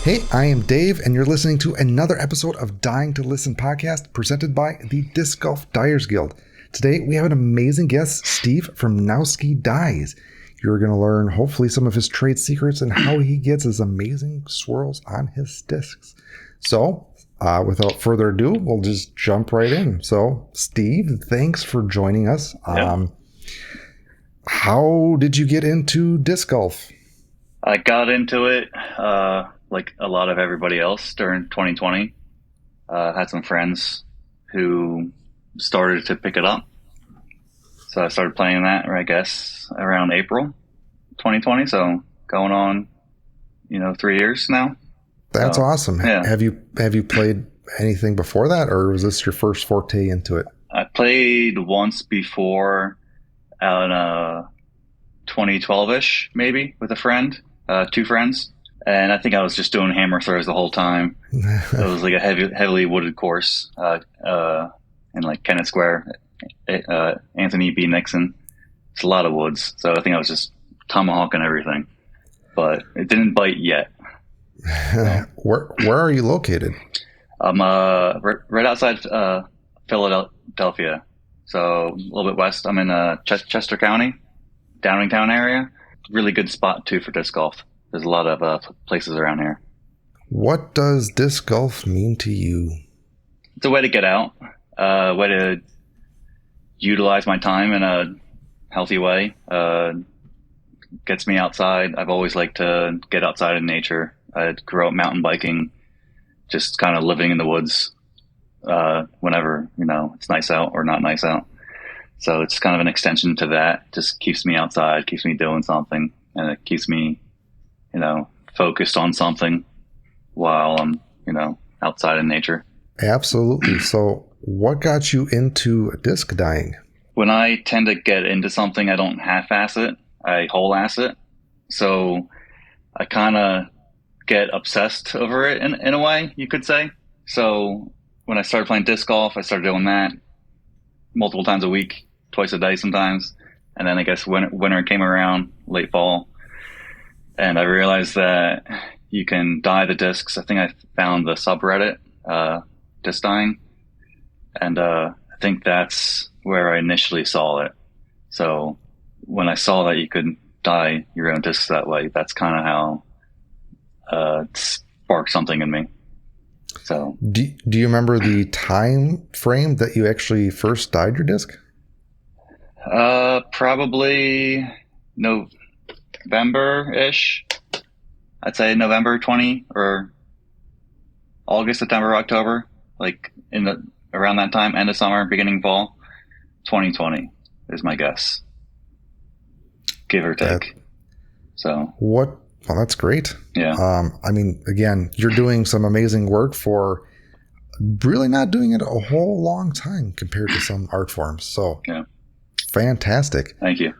Hey, I am Dave, and you're listening to another episode of Dying to Listen podcast presented by the Disc Golf Dyers Guild. Today, we have an amazing guest, Steve from NowskiDyes. You're going to learn, hopefully, some of his trade secrets and how he gets his amazing swirls on his discs. So, without further ado, we'll just jump right in. So, Steve, thanks for joining us. Yep. How did you get into disc golf? I got into it like a lot of everybody else during 2020. Had some friends who started to pick it up. So I started playing that, I guess, around April 2020. So going on, 3 years now. That's awesome. Yeah. Have you played anything before that, or was this your first forte into it? I played once before out 2012-ish, maybe, with a friend, 2 friends. And I think I was just doing hammer throws the whole time. It was like a heavily wooded course in like Kennett Square, Anthony B. Nixon. It's a lot of woods. So I think I was just tomahawking everything. But it didn't bite yet. So. Where are you located? I'm right outside Philadelphia. So a little bit west. I'm in Chester County, Downingtown area. Really good spot, too, for disc golf. There's a lot of places around here. What does disc golf mean to you? It's a way to get out, way to utilize my time in a healthy way. Gets me outside. I've always liked to get outside in nature. I grew up mountain biking, just kind of living in the woods whenever, it's nice out or not nice out. So it's kind of an extension to that. Just keeps me outside, keeps me doing something, and it keeps me focused on something while I'm, outside in nature. Absolutely. So what got you into disc dyeing? When I tend to get into something, I don't half-ass it. I whole-ass it. So I kind of get obsessed over it in a way, you could say. So when I started playing disc golf, I started doing that multiple times a week, twice a day sometimes. And then I guess winter came around, late fall, and I realized that you can dye the discs. I think I found the subreddit, disc dyeing. And I think that's where I initially saw it. So when I saw that you could dye your own discs that way, that's kind of how it sparked something in me. So do you remember the time frame that you actually first dyed your disc? Probably November-ish. I'd say November 20 or August, September, October, like around that time, end of summer, beginning fall, 2020 is my guess, give or take. Well, that's great. Yeah. Again, you're doing some amazing work for really not doing it a whole long time compared to some art forms. So yeah. Fantastic. Thank you.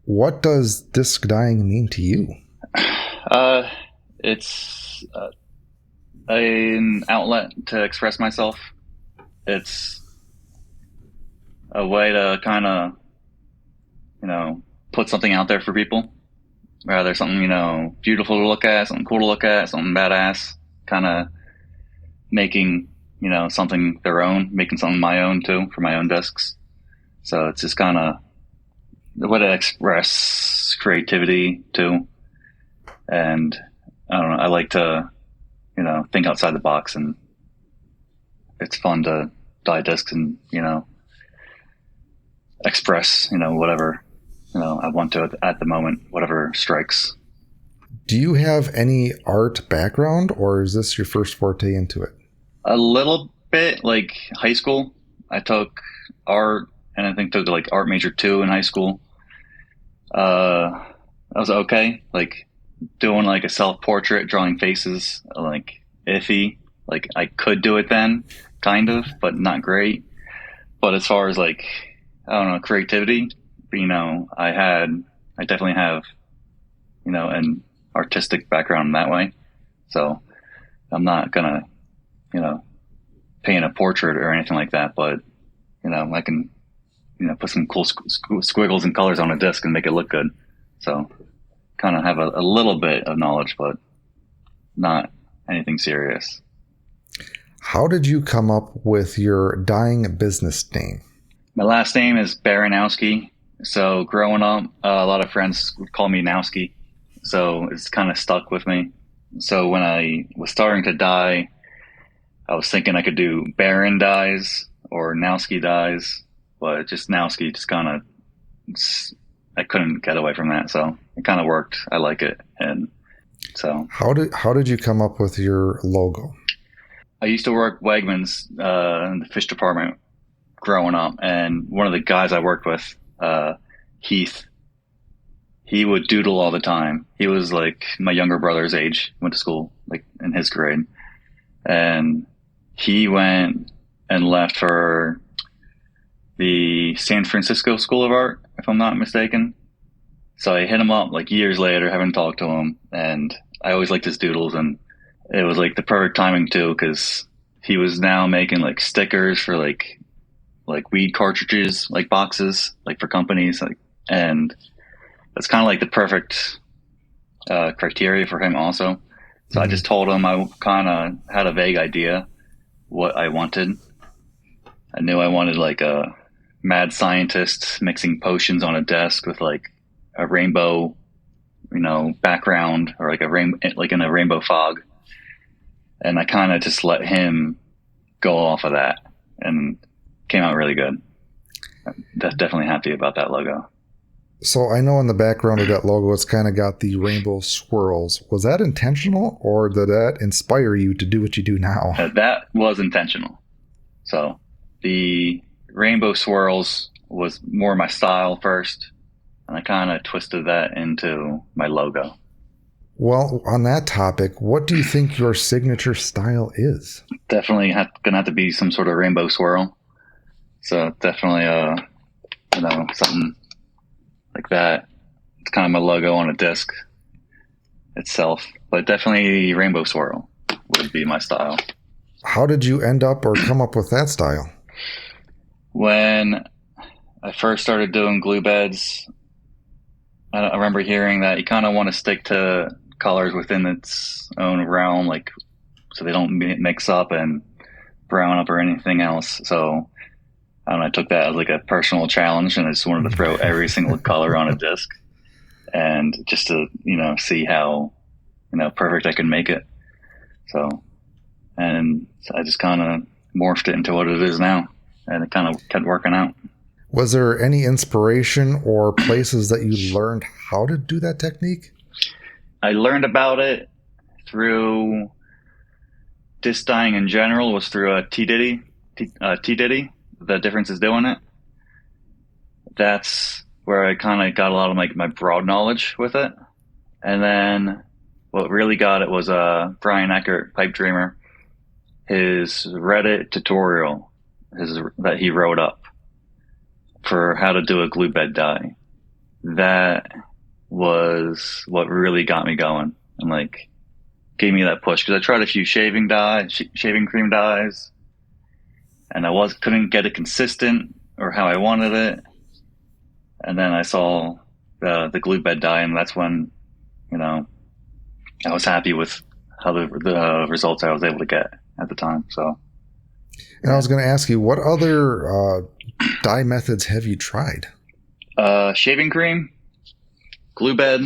What does disc dyeing mean to you? It's an outlet to express myself. It's a way to kind of, put something out there for people. Rather something, beautiful to look at, something cool to look at, something badass, kind of making, something their own, making something my own too, for my own discs. So it's just kind of the way to express creativity too. And I don't know, I like to, think outside the box, and it's fun to dye discs and, express, whatever, I want to at the moment, whatever strikes. Do you have any art background, or is this your first forte into it? A little bit, like high school. I took art, and I think took like art major 2 in high school. I was okay, like doing like a self-portrait, drawing faces, like iffy. Like I could do it then, kind of, but not great. But as far as like, I don't know, creativity, I definitely have, an artistic background in that way. So I'm not gonna, paint a portrait or anything like that, but, I can, put some cool squiggles and colors on a disc and make it look good. So kind of have a little bit of knowledge, but not anything serious. How did you come up with your dyeing business name? My last name is Baranowski. So growing up, a lot of friends would call me Nowski. So it's kind of stuck with me. So when I was starting to dye, I was thinking I could do Baron Dyes or NowskiDyes, but just Nowski just kind of, I couldn't get away from that. So it kind of worked. I like it. And so. How did you come up with your logo? I used to work Wegmans in the fish department growing up, and one of the guys I worked with, Heath, he would doodle all the time. He was like my younger brother's age, went to school like in his grade, and he went and left for the San Francisco School of Art, if I'm not mistaken. So I hit him up like years later, haven't talked to him, and I always liked his doodles, and it was like the perfect timing too, because he was now making like stickers for like weed cartridges, like boxes, like for companies, like, and that's kind of like the perfect criteria for him also. So I just told him I kind of had a vague idea what I wanted. I knew I wanted like a mad scientist mixing potions on a desk with like a rainbow, background, or like like in a rainbow fog. And I kind of just let him go off of that, and came out really good. I'm definitely happy about that logo. So I know in the background of that logo, it's kind of got the rainbow swirls. Was that intentional, or did that inspire you to do what you do now? That was intentional. So the rainbow swirls was more my style first, and I kind of twisted that into my logo. Well, on that topic, what do you think your signature style is? Definitely gonna have to be some sort of rainbow swirl. So definitely, something like that. It's kind of my logo on a disc itself, but definitely rainbow swirl would be my style. How did you end up or come up with that style? When I first started doing glue beds, I remember hearing that you kind of want to stick to colors within its own realm, like so they don't mix up and brown up or anything else. So I don't know, I took that as like a personal challenge, and I just wanted to throw every single color on a disc, and just to see how perfect I can make it. So I just kind of morphed it into what it is now, and it kind of kept working out. Was there any inspiration or places that you learned how to do that technique? I learned about it through disc dyeing in general, was through a T Diddy. The Difference is Doing It. That's where I kind of got a lot of my broad knowledge with it. And then what really got it was Brian Eckert, Pipe Dreamer, his Reddit tutorial that he wrote up for how to do a glue bed dye. That was what really got me going and gave me that push, because I tried a few shaving cream dyes, and I couldn't get it consistent or how I wanted it. And then I saw the glue bed dye, and that's when I was happy with how the results I was able to get at the time. So, and I was going to ask you, what other dye methods have you tried? Shaving cream, glue bed,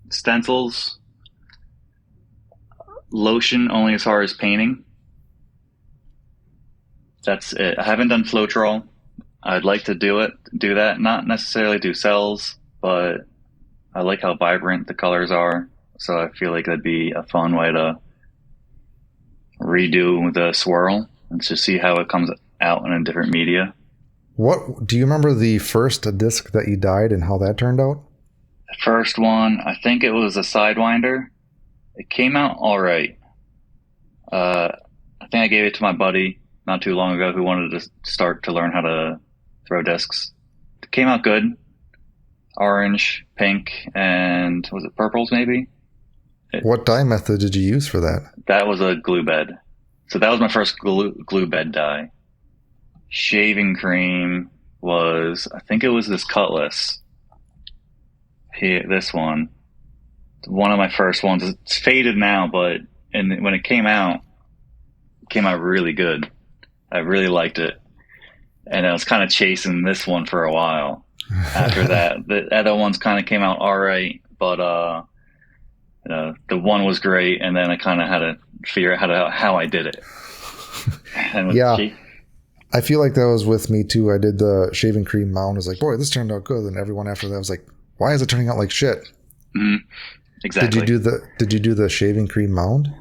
stencils, lotion only as far as painting. That's it. I haven't done Floetrol. I'd like to do that. Not necessarily do cells, but I like how vibrant the colors are. So I feel like that'd be a fun way to redo the swirl and just see how it comes out in a different media. What do you remember the first disc that you dyed and how that turned out? The first one, I think it was a Sidewinder. It came out all right. I think I gave it to my buddy not too long ago who wanted to start to learn how to throw discs. It came out good. Orange, pink, and was it purples maybe? What dye method did you use for that? That was a glue bed. So that was my first glue bed dye. Shaving cream was, I think it was this Cutlass. Here, this one of my first ones. It's faded now, but and when it came out really good. I really liked it. And I was kind of chasing this one for a while after that. The other ones kind of came out all right, but the one was great, and then I kind of had to figure out how I did it. And yeah. I feel like that was with me too. I did the shaving cream mound. I was like, boy, this turned out good. And everyone after that was like, why is it turning out like shit? Mm-hmm. Exactly. Did you do the shaving cream mound?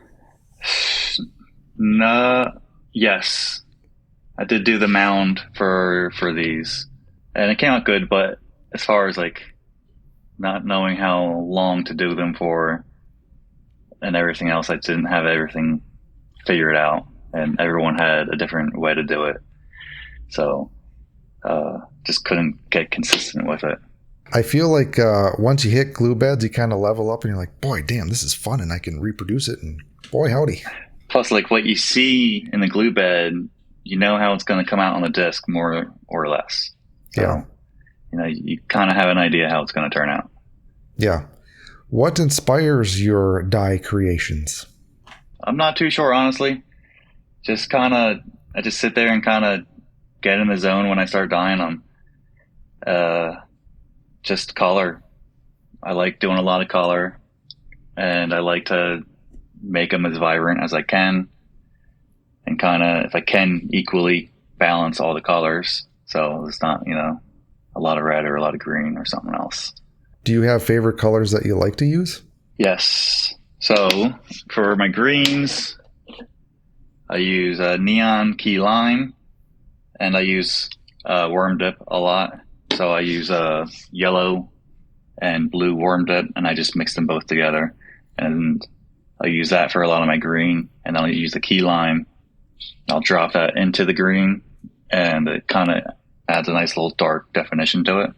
No. Yes. I did do the mound for these, and it came out good, but as far as like not knowing how long to do them for and everything else, I didn't have everything figured out, and everyone had a different way to do it. So just couldn't get consistent with it. I feel like once you hit glue beds, you kind of level up and you're like, boy, damn, this is fun and I can reproduce it. And boy, howdy. Plus, like what you see in the glue bed, you know how it's going to come out on the disc more or less. So, yeah. You kind of have an idea how it's going to turn out. Yeah. What inspires your dye creations? I'm not too sure, honestly. I just sit there and kind of get in the zone when I start dyeing them. Just color. I like doing a lot of color, and I like to make them as vibrant as I can, and kind of, if I can, equally balance all the colors. So it's not, a lot of red or a lot of green or something else. Do you have favorite colors that you like to use? Yes. So for my greens, I use neon key lime, and I use worm dip a lot. So I use yellow and blue worm dip, and I just mix them both together. And I use that for a lot of my green, and then I'll use the key lime. I'll drop that into the green, and it kind of adds a nice little dark definition to it.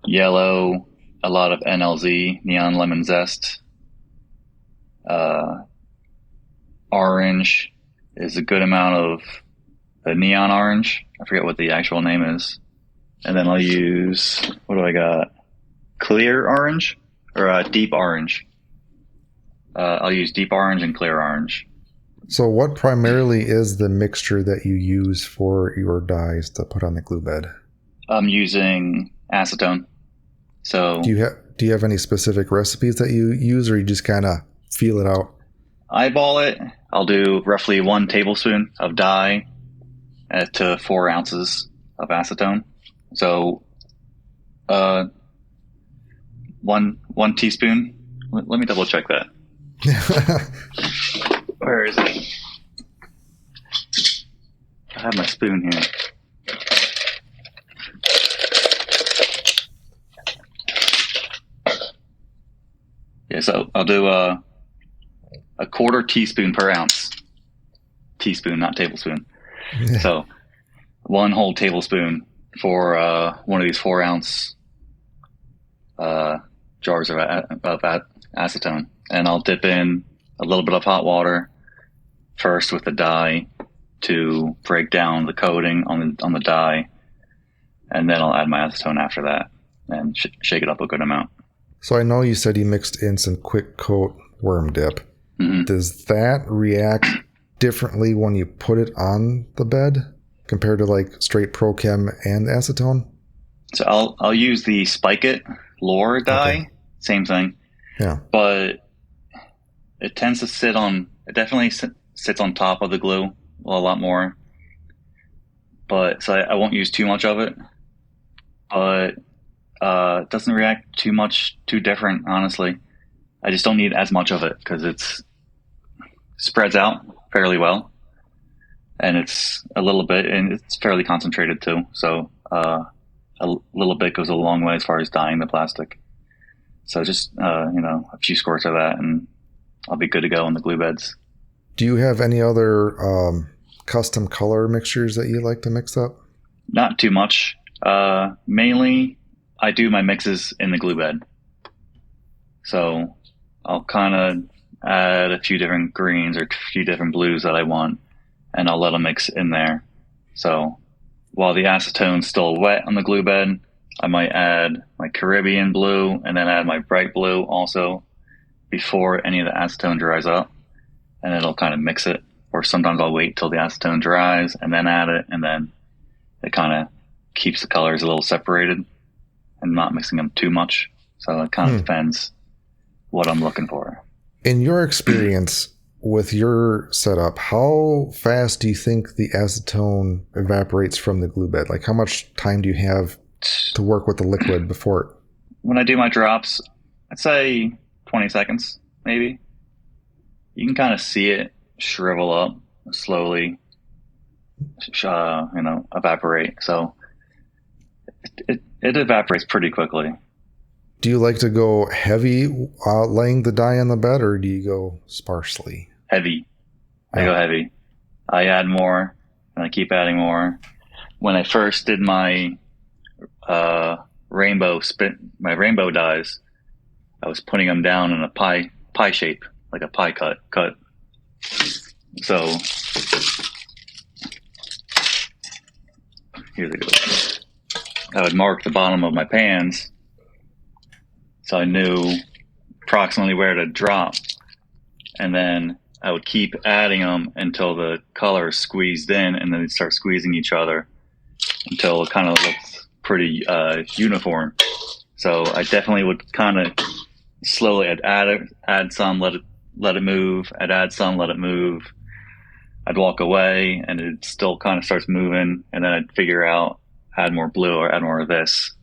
Yellow, a lot of NLZ, neon lemon zest. Orange is a good amount of the neon orange. I forget what the actual name is. And then I'll use, what do I got? Clear orange or deep orange. I'll use deep orange and clear orange. So what primarily is the mixture that you use for your dyes to put on the glue bed? I'm using acetone. So do you have any specific recipes that you use, or you just kind of feel it out? Eyeball it. I'll do roughly 1 tablespoon of dye to 4 ounces of acetone. So, 1 teaspoon. Let me double check that. Where is it? I have my spoon here. Yeah, so I'll do a 1/4 teaspoon per ounce. Teaspoon, not tablespoon. So 1 whole tablespoon for one of these 4-ounce jars of acetone. And I'll dip in a little bit of hot water first with the dye to break down the coating on the dye. And then I'll add my acetone after that and shake it up a good amount. So I know you said you mixed in some quick coat worm dip. Mm-hmm. Does that react differently when you put it on the bed compared to like straight Prochem and acetone? So I'll use the Spike It Lure dye. Okay. Same thing. Yeah. But it tends to it definitely sits on top of the glue a lot more. But so I won't use too much of it. But it doesn't react too different, honestly. I just don't need as much of it because it's spreads out fairly well, and it's a little bit, and it's fairly concentrated too. So a little bit goes a long way as far as dyeing the plastic. So just a few squirts of that, and I'll be good to go in the glue beds. Do you have any other custom color mixtures that you like to mix up? Not too much. Mainly, I do my mixes in the glue bed. So I'll kind of add a few different greens or a few different blues that I want, and I'll let them mix in there. So while the acetone's still wet on the glue bed, I might add my Caribbean blue and then add my bright blue also before any of the acetone dries up, and it'll kind of mix it. Or sometimes I'll wait till the acetone dries and then add it, and then it kind of keeps the colors a little separated and not mixing them too much. So it kind of depends what I'm looking for. In your experience with your setup, how fast do you think the acetone evaporates from the glue bed? Like, how much time do you have to work with the liquid before it? When I do my drops, I'd say 20 seconds, maybe. You can kind of see it shrivel up slowly, evaporate. So it evaporates pretty quickly. Do you like to go heavy laying the dye on the bed, or do you go sparsely? Heavy. I go heavy. I add more, and I keep adding more. When I first did my rainbow dyes, I was putting them down in a pie shape, like a pie cut. So here they go. I would mark the bottom of my pans, so I knew approximately where to drop, and then I would keep adding them until the color squeezed in, and then they'd start squeezing each other until it kind of looked pretty uniform. So I definitely would kind of slowly add some, let it move. I'd add some, let it move. I'd walk away, and it still kind of starts moving, and then I'd figure out add more blue or add more of this,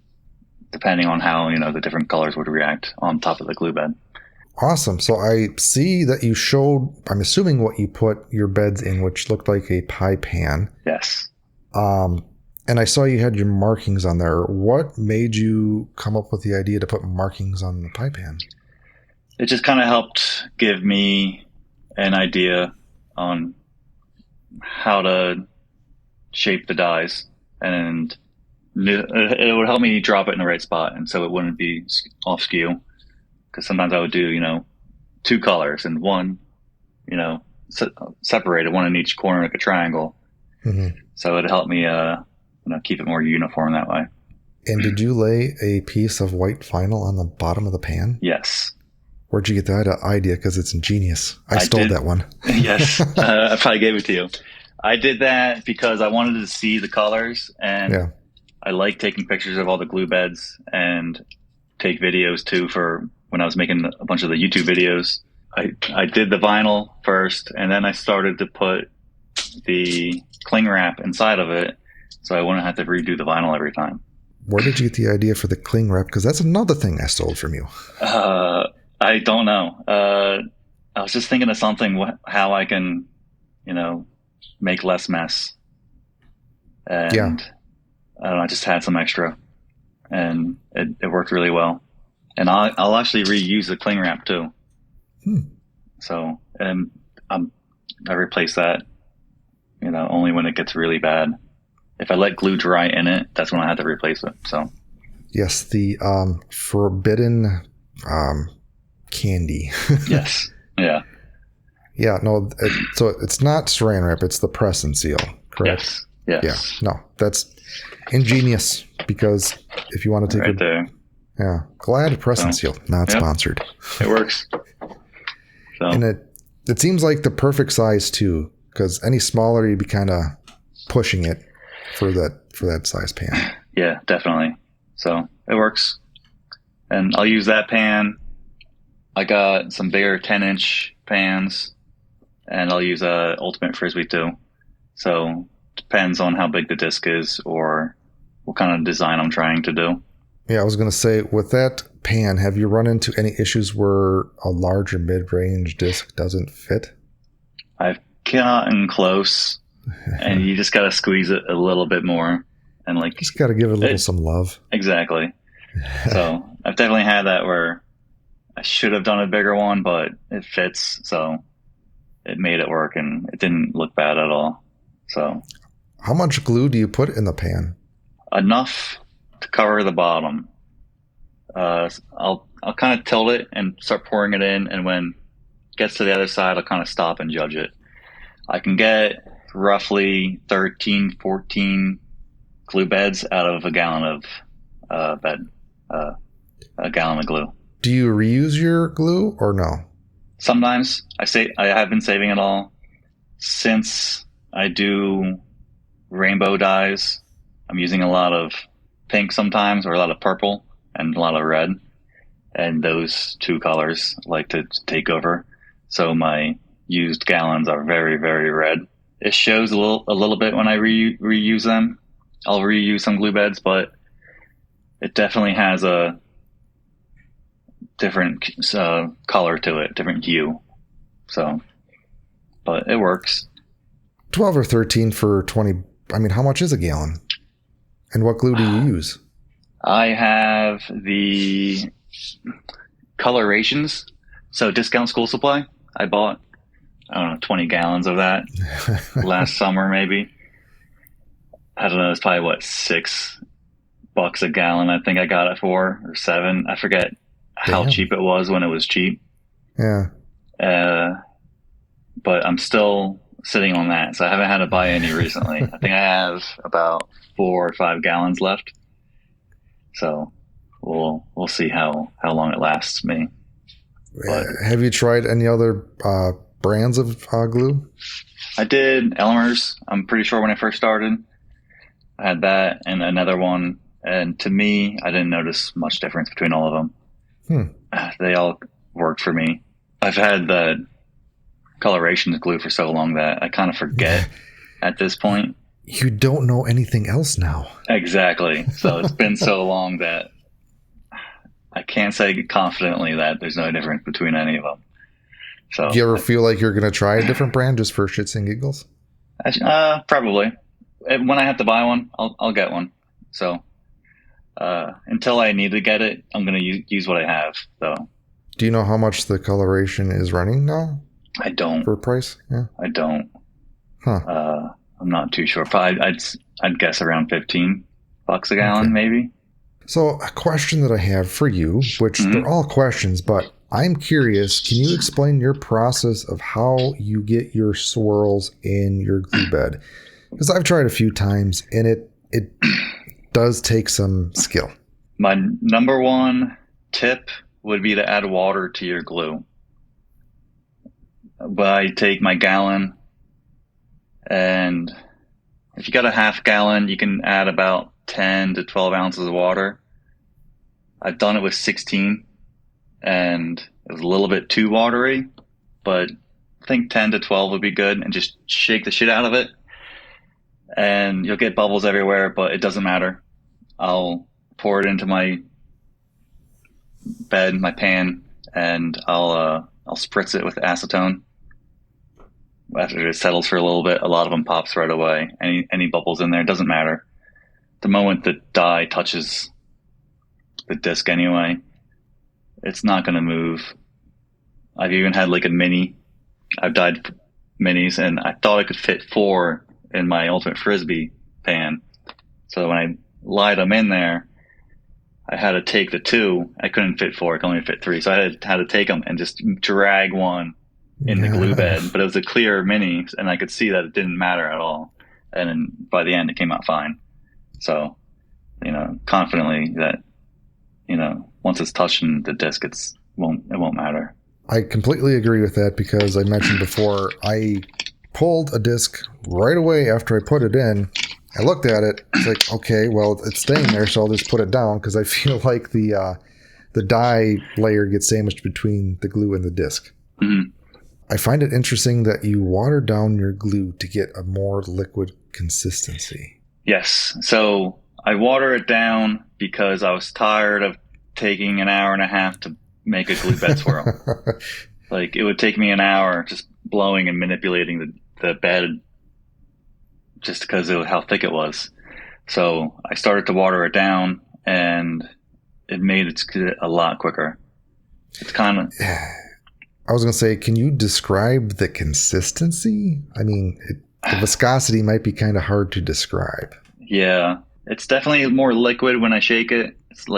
depending on how the different colors would react on top of the glue bed. Awesome. So I see that you showed, I'm assuming, what you put your beds in, which looked like a pie pan. Yes. And I saw you had your markings on there. What made you come up with the idea to put markings on the pie pan? It just kind of helped give me an idea on how to shape the dyes, and it would help me drop it in the right spot, and so it wouldn't be off skew. Because sometimes I would do, two colors and one, separated, one in each corner like a triangle. Mm-hmm. So it helped me, keep it more uniform that way. And did you lay a piece of white vinyl on the bottom of the pan? Yes. Where'd you get that idea? Because it's ingenious. I stole that one. Yes. I probably gave it to you. I did that because I wanted to see the colors, and I like taking pictures of all the glue beds and take videos too for when I was making a bunch of the YouTube videos. I did the vinyl first, and then I started to put the cling wrap inside of it so I wouldn't have to redo the vinyl every time. Where did you get the idea for the cling wrap? Because that's another thing I stole from you. I don't know. I was just thinking of something, how I can, make less mess. And I don't know, I just had some extra, and it worked really well. And I'll actually reuse the cling wrap too. So, and I replace that, only when it gets really bad. If I let glue dry in it, that's when I have to replace it. So, yes, the forbidden candy. Yes. Yeah. Yeah. No. So it's not Saran wrap; it's the press and seal. Correct. Yes. Yeah. No, that's ingenious, because if you want to take right there. Yeah, Glad press and seal, not sponsored. It works. So. And it seems like the perfect size too, because any smaller you'd be kind of pushing it for that size pan. Yeah, definitely. So it works, and I'll use that pan. I got some bigger 10-inch pans, and I'll use a Ultimate Frisbee too. So depends on how big the disc is or what kind of design I'm trying to do. Yeah, I was going to say, with that pan, have you run into any issues where a larger mid-range disc doesn't fit? I've gotten close, and you just got to squeeze it a little bit more, and just got to give it a little some love. Exactly. So I've definitely had that where I should have done a bigger one, but it fits, so it made it work, and it didn't look bad at all. So, how much glue do you put in the pan? Enough to cover the bottom. I'll kind of tilt it and start pouring it in, and when it gets to the other side, I'll kind of stop and judge it. I can get roughly 13, 14 glue beds out of a gallon of a gallon of glue. Do you reuse your glue or no? Sometimes I have been saving it all since I do rainbow dyes. I'm using a lot of pink sometimes, or a lot of purple and a lot of red, and those two colors like to take over. So my used gallons are very, very red. It shows a little bit when I reuse them. I'll reuse some glue beds, but it definitely has a different color to it, different hue. So, but it works. 12 or 13 for 20. I mean, how much is a gallon? And what glue do you use? I have the colorations. So discount school supply. I bought, I don't know, 20 gallons of that last summer, maybe. I don't know. It's probably $6 a gallon. I think I got it for, or $7. I forget how cheap it was when it was cheap. Yeah. But I'm still sitting on that, so I haven't had to buy any recently. I think I have about 4 or 5 gallons left. So we'll see how long it lasts me. But have you tried any other brands of glue? I did Elmer's. I'm pretty sure when I first started, I had that and another one. And to me, I didn't notice much difference between all of them. They all worked for me. I've had the coloration glue for so long that I kind of forget at this point. You don't know anything else now. Exactly. So it's been so long that I can't say confidently that there's no difference between any of them. So, do you ever feel like you're going to try a different brand just for shits and giggles? Probably. When I have to buy one, I'll get one. So until I need to get it, I'm going to use what I have. So, do you know how much the coloration is running now? I don't. For price? Yeah. I don't. Huh. I'm not too sure. Probably I'd guess around $15 a gallon, maybe. So a question that I have for you, which they're all questions, but I'm curious, can you explain your process of how you get your swirls in your glue bed? Because I've tried a few times and it does take some skill. My number one tip would be to add water to your glue. But I take my gallon, and if you got a half gallon, you can add about 10 to 12 ounces of water. I've done it with 16, and it was a little bit too watery, but I think 10 to 12 would be good, and just shake the shit out of it. And you'll get bubbles everywhere, but it doesn't matter. I'll pour it into my bed, my pan, and I'll spritz it with acetone. After it settles for a little bit, a lot of them pops right away. Any bubbles in there, it doesn't matter. The moment the dye touches the disc anyway, it's not going to move. I've even had like a mini. I've dyed minis, and I thought I could fit 4 in my Ultimate Frisbee pan. So when I lied them in there, I had to take the 2. I couldn't fit 4. I could only fit 3. So I had to take them and just drag one in the glue bed. But it was a clear mini, and I could see that it didn't matter at all. And then by the end, it came out fine. So, confidently that, once it's touching the disc, it won't matter. I completely agree with that because I mentioned before, I pulled a disc right away after I put it in. I looked at it. It's like, okay, well, it's staying there, so I'll just put it down because I feel like the dye layer gets sandwiched between the glue and the disc. Mm-hmm. I find it interesting that you water down your glue to get a more liquid consistency. Yes. So I water it down because I was tired of taking an hour and a half to make a glue bed swirl. Like, it would take me an hour just blowing and manipulating the bed just because of how thick it was. So I started to water it down, and it made it a lot quicker. It's kind of... I was going to say, can you describe the consistency? I mean, the viscosity might be kind of hard to describe. Yeah, it's definitely more liquid when I shake it. It's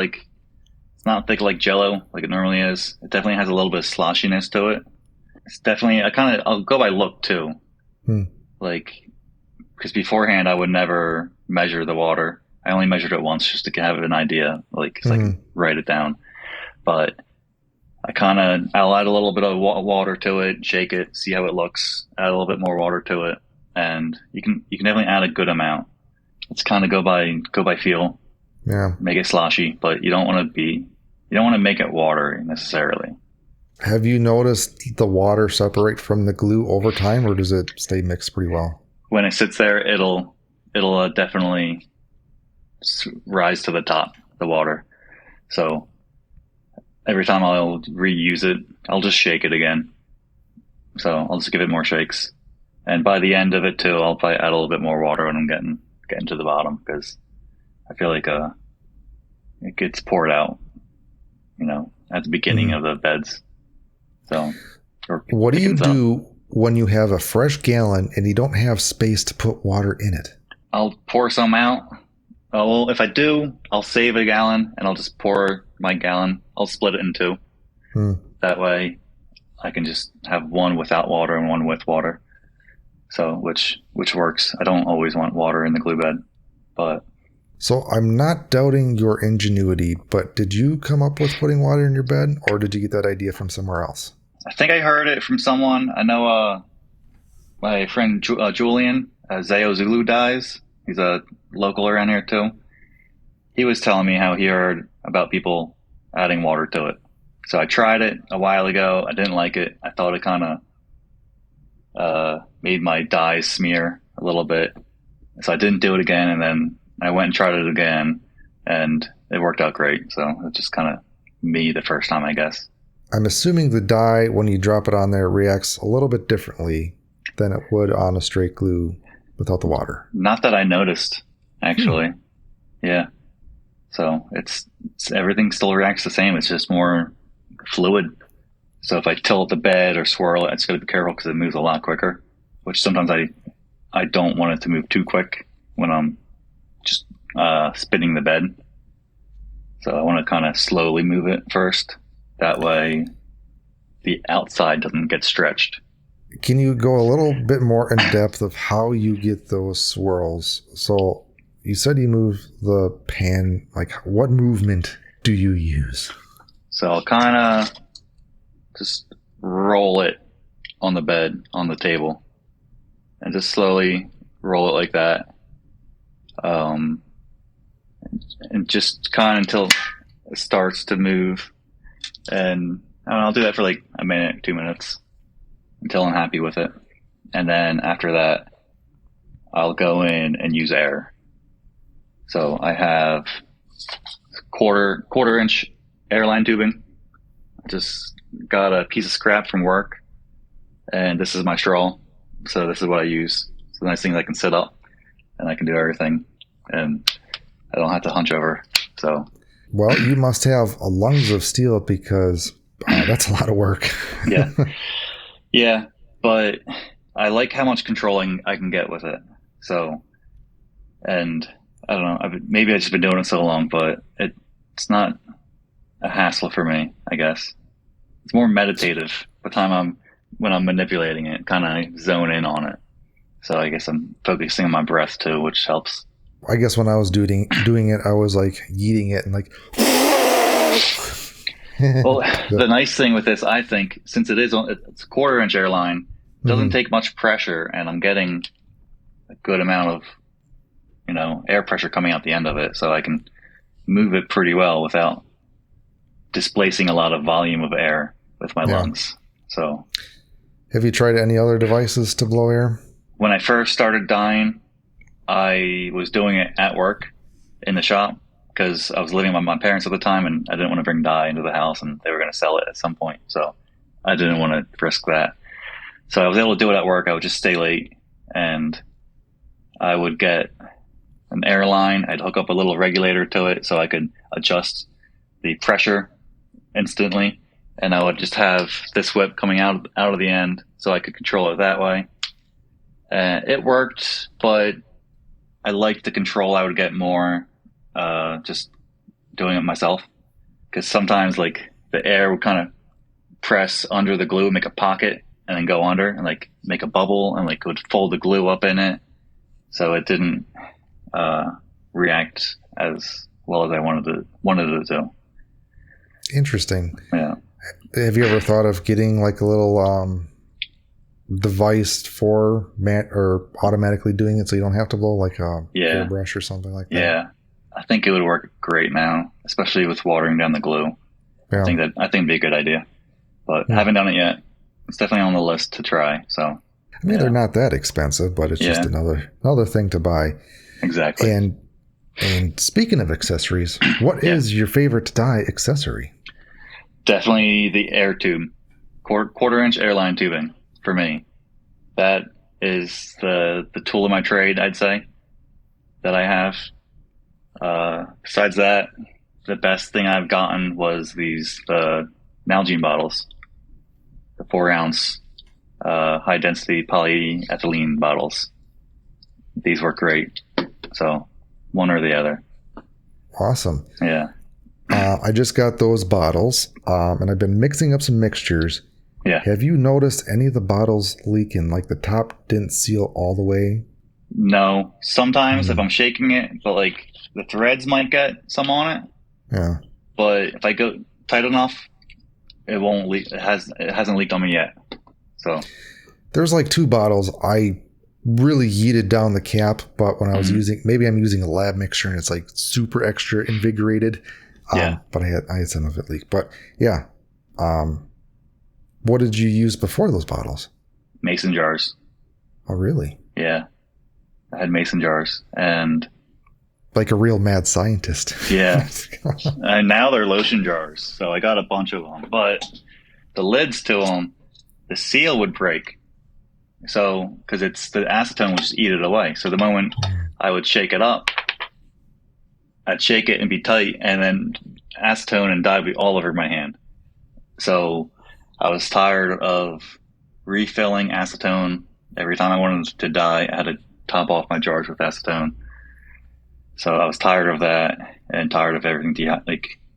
not thick like Jell-O like it normally is. It definitely has a little bit of sloshiness to it. It's definitely, I'll go by look too. Like, because beforehand I would never measure the water. I only measured it once just to have an idea, so I could write it down. But I'll add a little bit of water to it, shake it, see how it looks, add a little bit more water to it, and you can definitely add a good amount. It's kind of go by feel. Yeah. Make it sloshy, but you don't want to make it watery necessarily. Have you noticed the water separate from the glue over time, or does it stay mixed pretty well? When it sits there, it'll definitely rise to the top, the water. So every time I'll reuse it, I'll just shake it again. So I'll just give it more shakes. And by the end of it too, I'll probably add a little bit more water when I'm getting to the bottom, because I feel like it gets poured out, at the beginning of the beds. So, what do you do when you have a fresh gallon and you don't have space to put water in it? I'll pour some out. Well, if I do, I'll save a gallon and I'll just pour my gallon. I'll split it in two. That way I can just have one without water and one with water. So, which works. I don't always want water in the glue bed, but. So I'm not doubting your ingenuity, but did you come up with putting water in your bed, or did you get that idea from somewhere else? I think I heard it from someone. I know my friend Julian, NowskiDyes. He's a local around here too. He was telling me how he heard about people adding water to it. So I tried it a while ago. I didn't like it. I thought it kind of made my dyes smear a little bit. So I didn't do it again, and then I went and tried it again, and it worked out great. So it's just kind of me the first time, I guess. I'm assuming the dye, when you drop it on there, reacts a little bit differently than it would on a straight glue without the water. Not that I noticed, actually. Yeah. So it's everything still reacts the same. It's just more fluid. So if I tilt the bed or swirl it, it's got to be careful because it moves a lot quicker, which sometimes I don't want it to move too quick when I'm just spinning the bed. So I want to kind of slowly move it first. That way the outside doesn't get stretched. Can you go a little bit more in depth of how you get those swirls? So you said you move the pan. Like, what movement do you use? So I'll kind of just roll it on the bed, on the table, and just slowly roll it like that. And just kind of until it starts to move. And I'll do that for like a minute, 2 minutes until I'm happy with it. And then after that, I'll go in and use air. So I have quarter inch airline tubing. I just got a piece of scrap from work, and this is my straw. So this is what I use. It's the nice thing is I can sit up and I can do everything, and I don't have to hunch over. So, well, you must have lungs of steel, because that's a lot of work. Yeah, but I like how much controlling I can get with it. So, and I don't know, maybe I've just been doing it so long, but it's not a hassle for me, I guess. It's more meditative when I'm manipulating it, kind of zone in on it. So I guess I'm focusing on my breath too, which helps. I guess when I was doing it, I was like yeeting it and like. Well, the nice thing with this, I think, since it's a quarter inch airline, it doesn't take much pressure, and I'm getting a good amount of, air pressure coming out the end of it, so I can move it pretty well without displacing a lot of volume of air with my lungs. So, have you tried any other devices to blow air? When I first started dyeing, I was doing it at work in the shop because I was living with my parents at the time, and I didn't want to bring dye into the house, and they were going to sell it at some point. So I didn't want to risk that. So I was able to do it at work. I would just stay late, and I would get an air line. I'd hook up a little regulator to it so I could adjust the pressure instantly. And I would just have this whip coming out of the end so I could control it that way. It worked, but I liked the control I would get more just doing it myself. Because sometimes like the air would kind of press under the glue, make a pocket, and then go under and like make a bubble, and like would fold the glue up in it. So it didn't react as well as I wanted it to. Interesting. Yeah. Have you ever thought of getting like a little device for or automatically doing it so you don't have to blow, like a airbrush or something like that? Yeah, I think it would work great now, especially with watering down the glue. Yeah. I think it'd be a good idea, but haven't done it yet. It's definitely on the list to try. So, I mean, they're not that expensive, but it's just another thing to buy. Exactly. And speaking of accessories, what is your favorite dye accessory? Definitely the air tube, quarter-inch airline tubing for me. That is the tool of my trade, I'd say, that I have. Besides that, the best thing I've gotten was the Nalgene bottles, the 4-ounce high-density polyethylene bottles. These work great. So one or the other. Awesome. Yeah. I just got those bottles, and I've been mixing up some mixtures. Yeah. Have you noticed any of the bottles leaking? Like the top didn't seal all the way? No. Sometimes if I'm shaking it, but like the threads might get some on it. Yeah. But if I go tight enough, it won't leak. It hasn't leaked on me yet. So there's like 2 bottles. I really yeeted down the cap, but when I was maybe I'm using a lab mixture and it's like super extra invigorated. But I had some of it leak. But yeah. What did you use before those bottles? Mason jars. Oh, really? Yeah. I had mason jars and like a real mad scientist. Yeah. And now they're lotion jars. So I got a bunch of them, but the lids to them, the seal would break. So, because it's the acetone would just eat it away. So the moment I would shake it up, I'd shake it and be tight, and then acetone and dye would be all over my hand. So I was tired of refilling acetone every time I wanted to dye. I had to top off my jars with acetone. So I was tired of that and tired of everything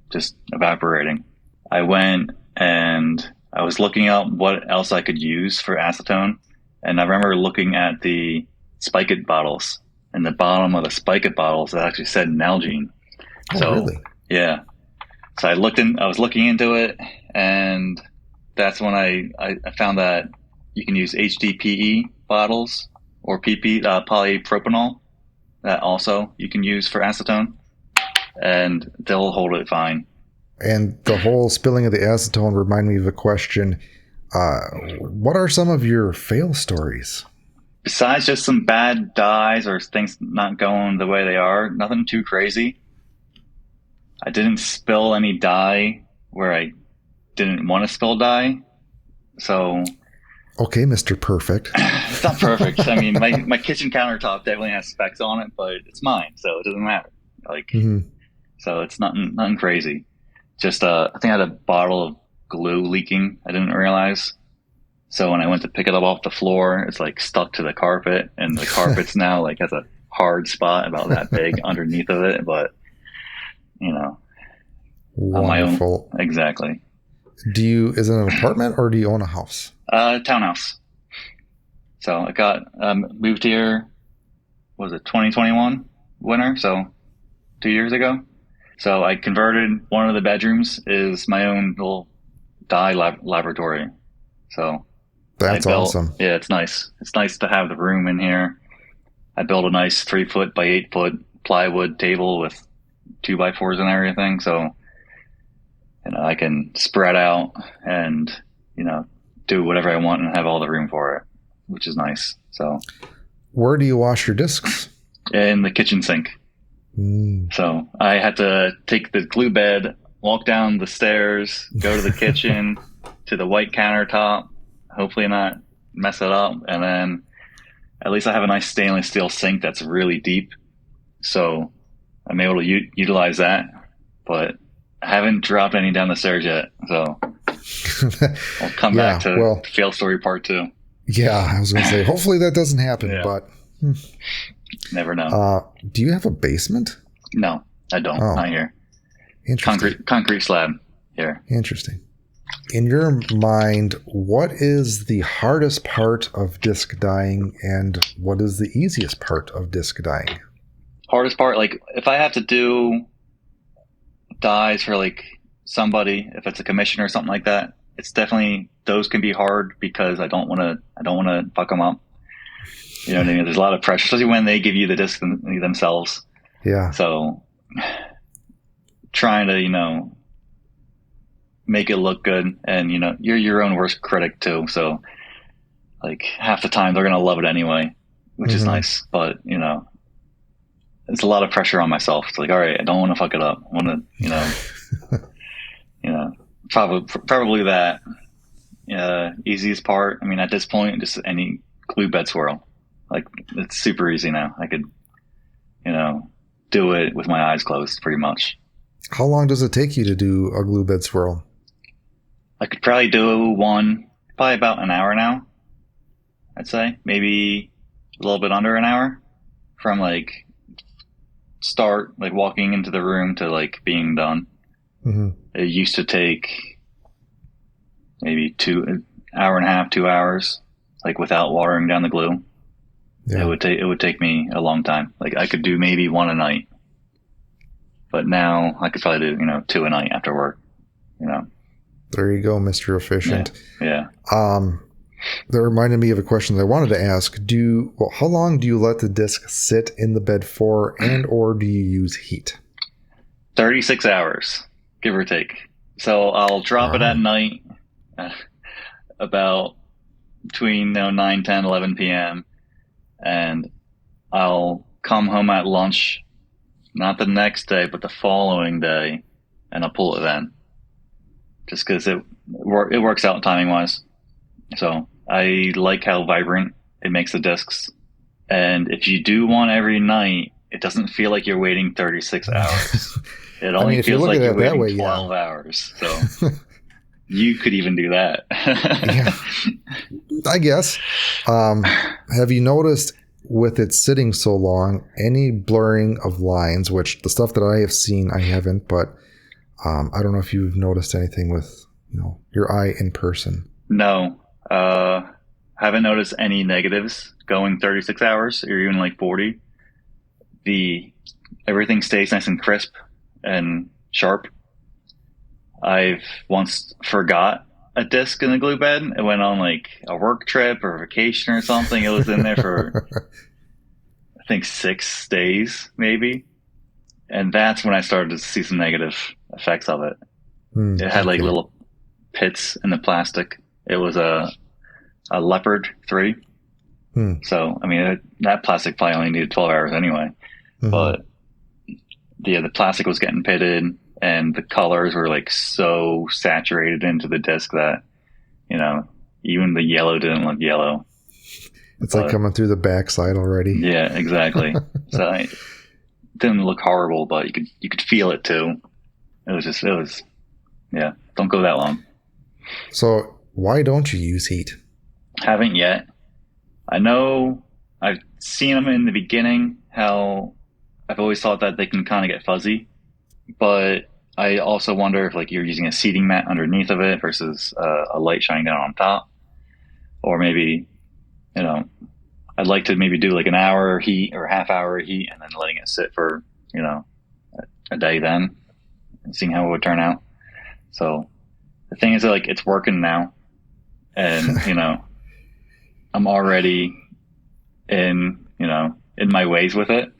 just evaporating. I went and I was looking up what else I could use for acetone. And I remember looking at the Spike It bottles, and the bottom of the Spike It bottles that actually said Nalgene. Oh, really? Yeah. So I was looking into it, and that's when I found that you can use HDPE bottles or PP, polypropanol, that also you can use for acetone, and they'll hold it fine. And the whole spilling of the acetone reminded me of a question. What are some of your fail stories? Besides just some bad dyes or things not going the way they are, nothing too crazy. I didn't spill any dye where I didn't want to spill dye. So... Okay, Mr. Perfect. It's not perfect. I mean, my kitchen countertop definitely has specks on it, but it's mine, so it doesn't matter. So it's nothing crazy. Just I think I had a bottle of glue leaking. I didn't realize. So when I went to pick it up off the floor, it's like stuck to the carpet, and the carpet's now like has a hard spot about that big underneath of it. But wonderful. On my own, exactly. Is it an apartment or do you own a house? Townhouse. So I got moved here. Was it 2021 winter? So 2 years ago. So I converted one of the bedrooms is my own little dye laboratory. So that's awesome. Yeah, it's nice. It's nice to have the room in here. I built a nice 3-foot by 8-foot plywood table with 2x4s and everything. So I can spread out and do whatever I want and have all the room for it, which is nice. So where do you wash your discs? In the kitchen sink. So I had to take the glue bed, walk down the stairs, go to the kitchen, to the white countertop, hopefully not mess it up. And then at least I have a nice stainless steel sink that's really deep. So I'm able to utilize that, but I haven't dropped any down the stairs yet. So I'll come back to fail story part 2. Yeah, I was going to say, hopefully that doesn't happen, but... Never know. Do you have a basement? No, I don't. Not here. Interesting. Concrete slab here. Interesting. In your mind, what is the hardest part of disc dyeing and what is the easiest part of disc dyeing? Hardest part, like if I have to do dyes for like somebody, if it's a commissioner or something like that, it's definitely, those can be hard because I don't want to fuck them up. You know what I mean? There's a lot of pressure, especially when they give you the disc themselves. Yeah. So trying to, make it look good, and, you're your own worst critic too. So like half the time they're going to love it anyway, which is nice. But, it's a lot of pressure on myself. It's like, all right, I don't want to fuck it up. I want to, probably that. Easiest part. I mean, at this point, just any glue bed swirl. Like, it's super easy now. I could, do it with my eyes closed pretty much. How long does it take you to do a glue bed swirl? I could probably do one, probably about an hour now. I'd say maybe a little bit under an hour from like start, like walking into the room to like being done. It used to take maybe an hour and a half, 2 hours, like without watering down the glue. Yeah. It would take me a long time. Like I could do maybe one a night, but now I could probably do, 2 a night after work, There you go, Mr. Efficient. Yeah. That reminded me of a question that I wanted to ask. How long do you let the disc sit in the bed for, and or do you use heat? 36 hours, give or take. So I'll drop it at night, about between 9, 10, 11 p.m. And I'll come home at lunch, not the next day, but the following day, and I'll pull it then. Just because it works out timing-wise. So I like how vibrant it makes the discs. And if you do one every night, it doesn't feel like you're waiting 36 hours. It only feels like you're waiting 12 hours. So you could even do that. Yeah, I guess. Have you noticed with it sitting so long, any blurring of lines, which the stuff that I have seen, I haven't, but I don't know if you've noticed anything with, your eye in person. No. Haven't noticed any negatives going 36 hours or even like 40. Everything stays nice and crisp and sharp. I've once forgot a disc in the glue bed. It went on like a work trip or a vacation or something. It was in there for, I think, 6 days maybe. And that's when I started to see some negative effects of it. It had like little pits in the plastic. It was a Leopard 3. So, I mean, that plastic probably only needed 12 hours anyway. But the plastic was getting pitted, and the colors were like so saturated into the disc that, even the yellow didn't look yellow. It's like coming through the backside already. Yeah, exactly. So it didn't look horrible, but you could feel it too. Yeah, don't go that long. So why don't you use heat? Haven't yet. I know I've seen them in the beginning, how I've always thought that they can kind of get fuzzy, but I also wonder if like you're using a seating mat underneath of it versus a light shining down on top, or maybe, I'd like to maybe do like an hour heat or half hour heat and then letting it sit for, a day then and seeing how it would turn out. So the thing is that like it's working now, and I'm already in my ways with it.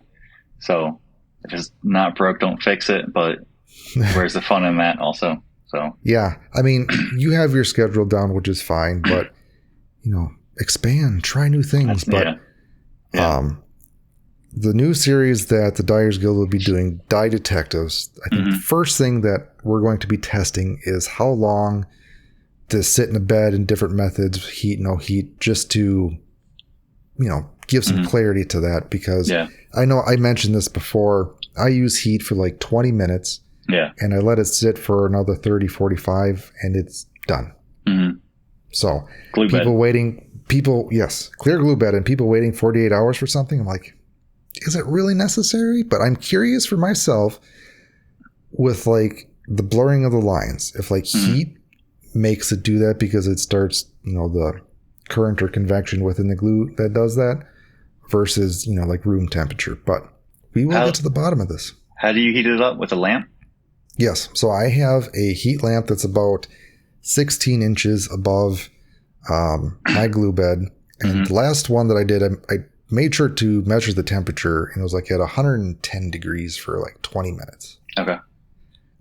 So if it's not broke, don't fix it. But where's the fun in that also? So yeah, I mean, you have your schedule down, which is fine, but expand, try new things. But the new series that the Dyers Guild will be doing, Dye Detectives, I think the first thing that we're going to be testing is how long to sit in a bed in different methods, heat, no heat, just to, give some clarity to that. Because I know I mentioned this before. I use heat for like 20 minutes and I let it sit for another 30, 45 and it's done. So glue clear glue bed, and people waiting 48 hours for something. I'm like, is it really necessary? But I'm curious for myself with like the blurring of the lines. If like heat makes it do that because it starts, the current or convection within the glue that does that versus, like room temperature. But we will get to the bottom of this. How do you heat it up? With a lamp? Yes. So I have a heat lamp that's about 16 inches above my glue bed. And the last one that I did, I made sure to measure the temperature, and it was like at 110 degrees for like 20 minutes. Okay.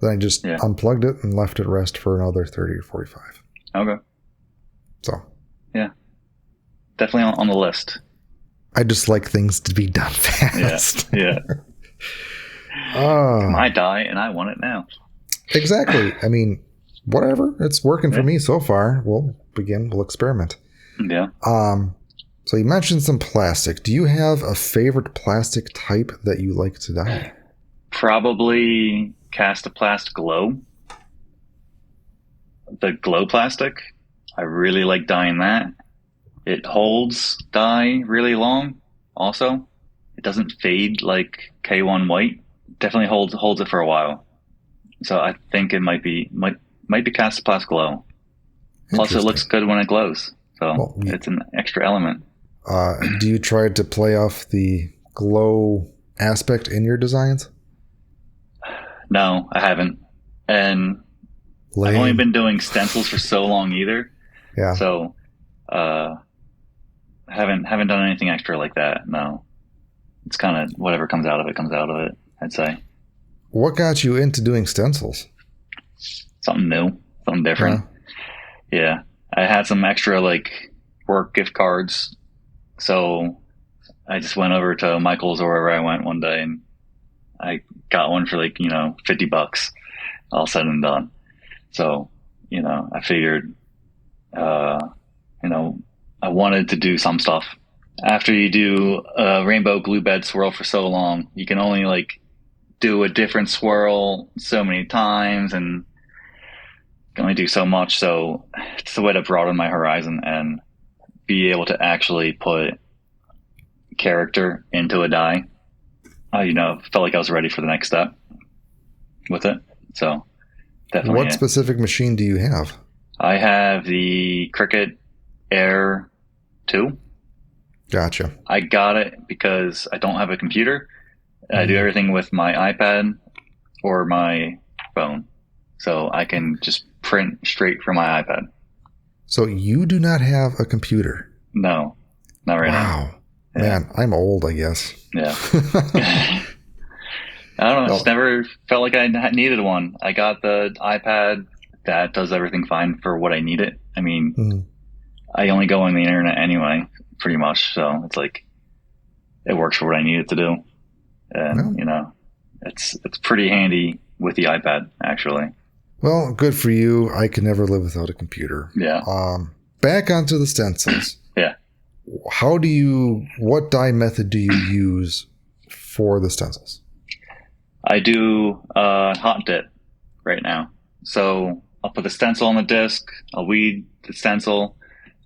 Then I just unplugged it and left it rest for another 30 or 45. Okay. So. Yeah. Definitely on the list. I just like things to be done fast. Yeah. It's my dye, and I want it now. Exactly. I mean, whatever. It's working for me so far. We'll experiment. Yeah. So you mentioned some plastic. Do you have a favorite plastic type that you like to dye? Probably Castaplast Glow. The glow plastic. I really like dyeing that. It holds dye really long also. It doesn't fade like K1 white. Definitely holds it for a while. So I think it might be Castaplast Glow. Plus it looks good when it glows. So it's an extra element. Do you try to play off the glow aspect in your designs? No, I haven't. And I've only been doing stencils for so long either. Yeah. So haven't done anything extra like that. No. It's kind of whatever comes out of it, I'd say. What got you into doing stencils? Something new, something different. Yeah. I had some extra like work gift cards. So I just went over to Michael's or wherever I went one day, and I got one for like, $50 all said and done. So, I figured, I wanted to do some stuff. After you do a rainbow glue bed swirl for so long, you can only like do a different swirl so many times and can only do so much. So it's a way to broaden my horizon and be able to actually put character into a dye. Felt like I was ready for the next step with it. So definitely. What specific machine do you have? I have the Cricut Air 2. Gotcha. I got it because I don't have a computer. I do everything with my iPad or my phone. So I can just print straight from my iPad. So you do not have a computer? No, not right now. Wow. Yeah. Man, I'm old, I guess. Yeah. I don't know. It's never felt like I needed one. I got the iPad that does everything fine for what I need it. I mean, I only go on the internet anyway, pretty much. So it's like, it works for what I need it to do. And, it's pretty handy with the iPad, actually. Well, good for you. I could never live without a computer. Yeah. Back onto the stencils. Yeah. What dye method do you use for the stencils? I do hot dip right now. So I'll put the stencil on the disc. I'll weed the stencil.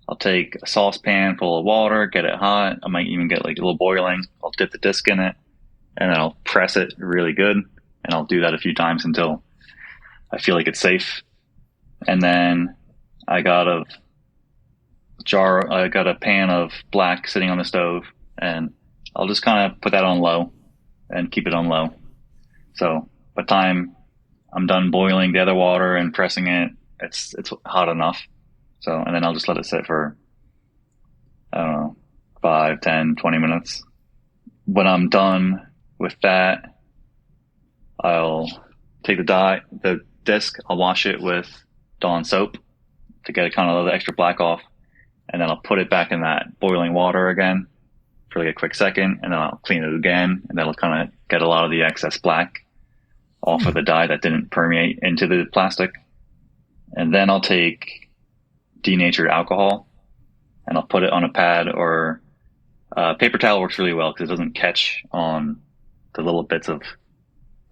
I'll take a saucepan full of water, get it hot. I might even get like a little boiling. I'll dip the disc in it, and then I'll press it really good. And I'll do that a few times until I feel like it's safe. And then I got a pan of black sitting on the stove, and I'll just kind of put that on low and keep it on low. So by the time I'm done boiling the other water and pressing it, it's hot enough. So, and then I'll just let it sit for, 5, 10, 20 minutes. When I'm done with that, I'll take the disc, I'll wash it with Dawn soap to get kind of the extra black off. And then I'll put it back in that boiling water again for like a quick second, and then I'll clean it again, and that'll kind of get a lot of the excess black off of the dye that didn't permeate into the plastic. And then I'll take denatured alcohol, and I'll put it on a pad, or paper towel works really well because it doesn't catch on the little bits of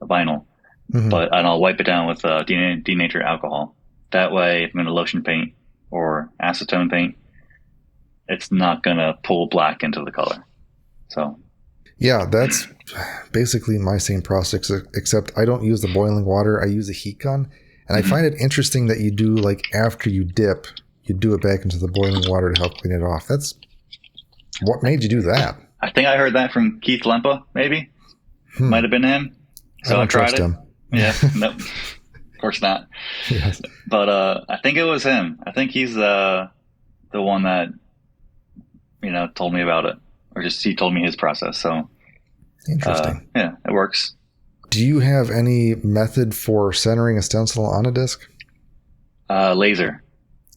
vinyl. And I'll wipe it down with denatured alcohol. That way, if I'm going to lotion paint or acetone paint, it's not going to pull black into the color. So, yeah, that's basically my same process, except I don't use the boiling water. I use a heat gun. And I find it interesting that you do, like, after you dip, you do it back into the boiling water to help clean it off. What made you do that? I think I heard that from Keith Lempa, maybe. Might have been him. So I don't trust him. Yeah, nope, of course not. Yes. But I think it was him. I think he's the one that told me about it, or just he told me his process. So Interesting. yeah, it works. Do you have any method for centering a stencil on a disc? Laser.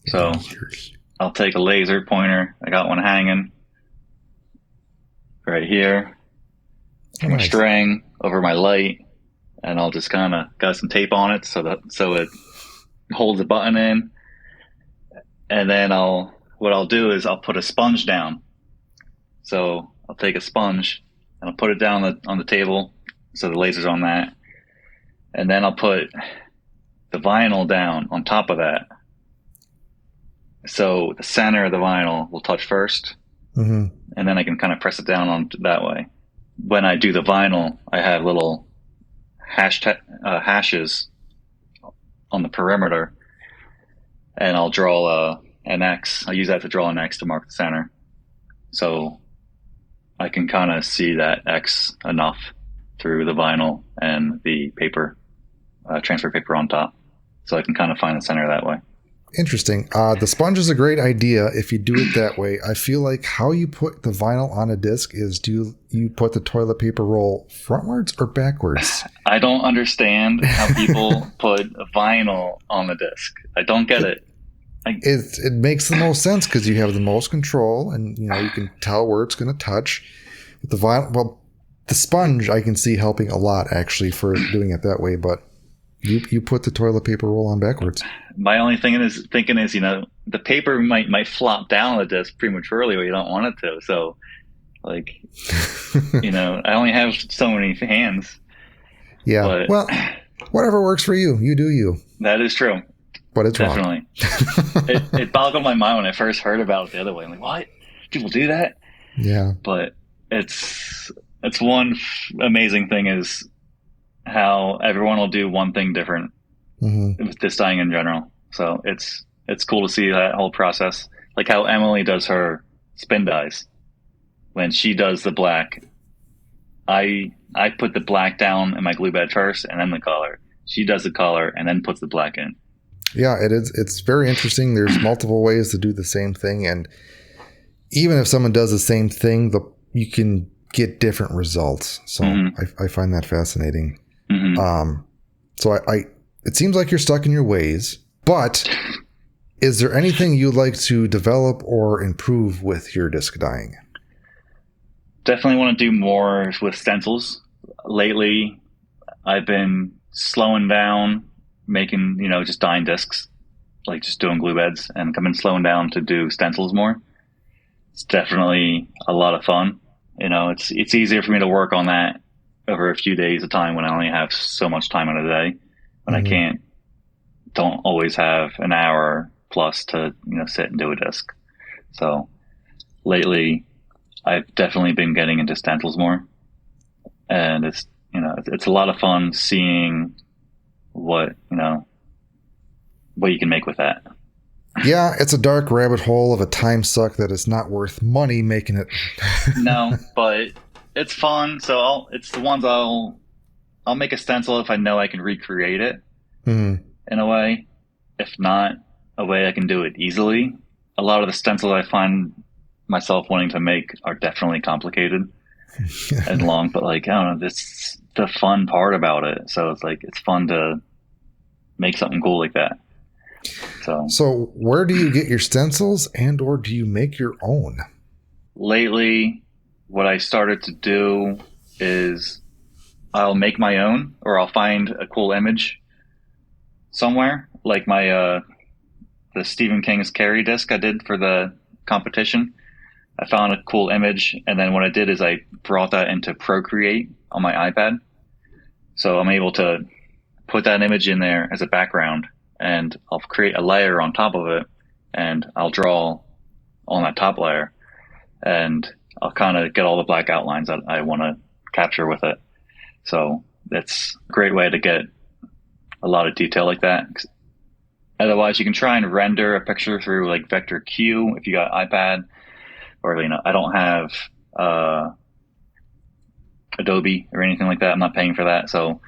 So I'll take a laser pointer. I got one hanging right here. Some string over my light, and I'll just kind of got some tape on it so it holds the button in. And then what I'll do is I'll put a sponge down. So I'll take a sponge and I'll put it down on the table, so the laser's on that, and then I'll put the vinyl down on top of that. So the center of the vinyl will touch first, and then I can kind of press it down on that way. When I do the vinyl, I have little hashes on the perimeter, and I'll draw an X. I'll use that to draw an X to mark the center. So I can kind of see that X enough through the vinyl and the paper, transfer paper on top. So I can kind of find the center that way. Interesting. The sponge is a great idea if you do it that way. I feel like how you put the vinyl on a disc is, do you put the toilet paper roll frontwards or backwards? I don't understand how people put a vinyl on the disc. I don't get it. It makes the most sense because you have the most control, and you can tell where it's going to touch. With the vinyl, well, the sponge I can see helping a lot actually for doing it that way, but you put the toilet paper roll on backwards. My only thinking is the paper might flop down the disc prematurely where you don't want it to. So, I only have so many hands. Yeah. But well, whatever works for you, you do you. That is true. But it's definitely wrong. it boggled my mind when I first heard about it the other way. I'm like, what? People do that? Yeah. But it's one amazing thing is how everyone will do one thing different with disc dyeing in general. So it's cool to see that whole process. Like how Emily does her spin dyes. When she does the black, I put the black down in my glue bed first and then the color. She does the color and then puts the black in. Yeah, it is. It's very interesting. There's multiple ways to do the same thing, and even if someone does the same thing, you can get different results. So I find that fascinating. So it seems like you're stuck in your ways, but is there anything you'd like to develop or improve with your disc dyeing? Definitely want to do more with stencils. Lately, I've been slowing down, making, just dyeing discs, like just doing glue beds, and I've been slowing down to do stencils more. It's definitely a lot of fun. It's easier for me to work on that over a few days at a time when I only have so much time in a day. When I don't always have an hour plus to, sit and do a disc. So lately I've definitely been getting into stencils more, and it's a lot of fun seeing what you can make with that. Yeah, it's a dark rabbit hole of a time suck that is not worth money making it. No, but it's fun. So it's the ones I'll make a stencil if I know I can recreate it in a way. If not, a way I can do it easily. A lot of the stencils I find myself wanting to make are definitely complicated and long, but I don't know, that's the fun part about it. So it's fun to make something cool like that. So where do you get your stencils, and or do you make your own? Lately, what I started to do is I'll make my own, or I'll find a cool image somewhere, like the Stephen King's Carrie disc I did for the competition. I found a cool image, and then what I did is I brought that into Procreate on my iPad. So I'm able to put that image in there as a background, and I'll create a layer on top of it, and I'll draw on that top layer, and I'll kind of get all the black outlines that I want to capture with it. So that's a great way to get a lot of detail like that. Otherwise, you can try and render a picture through like Vector Q if you got iPad, or I don't have Adobe or anything like that. I'm not paying for that, so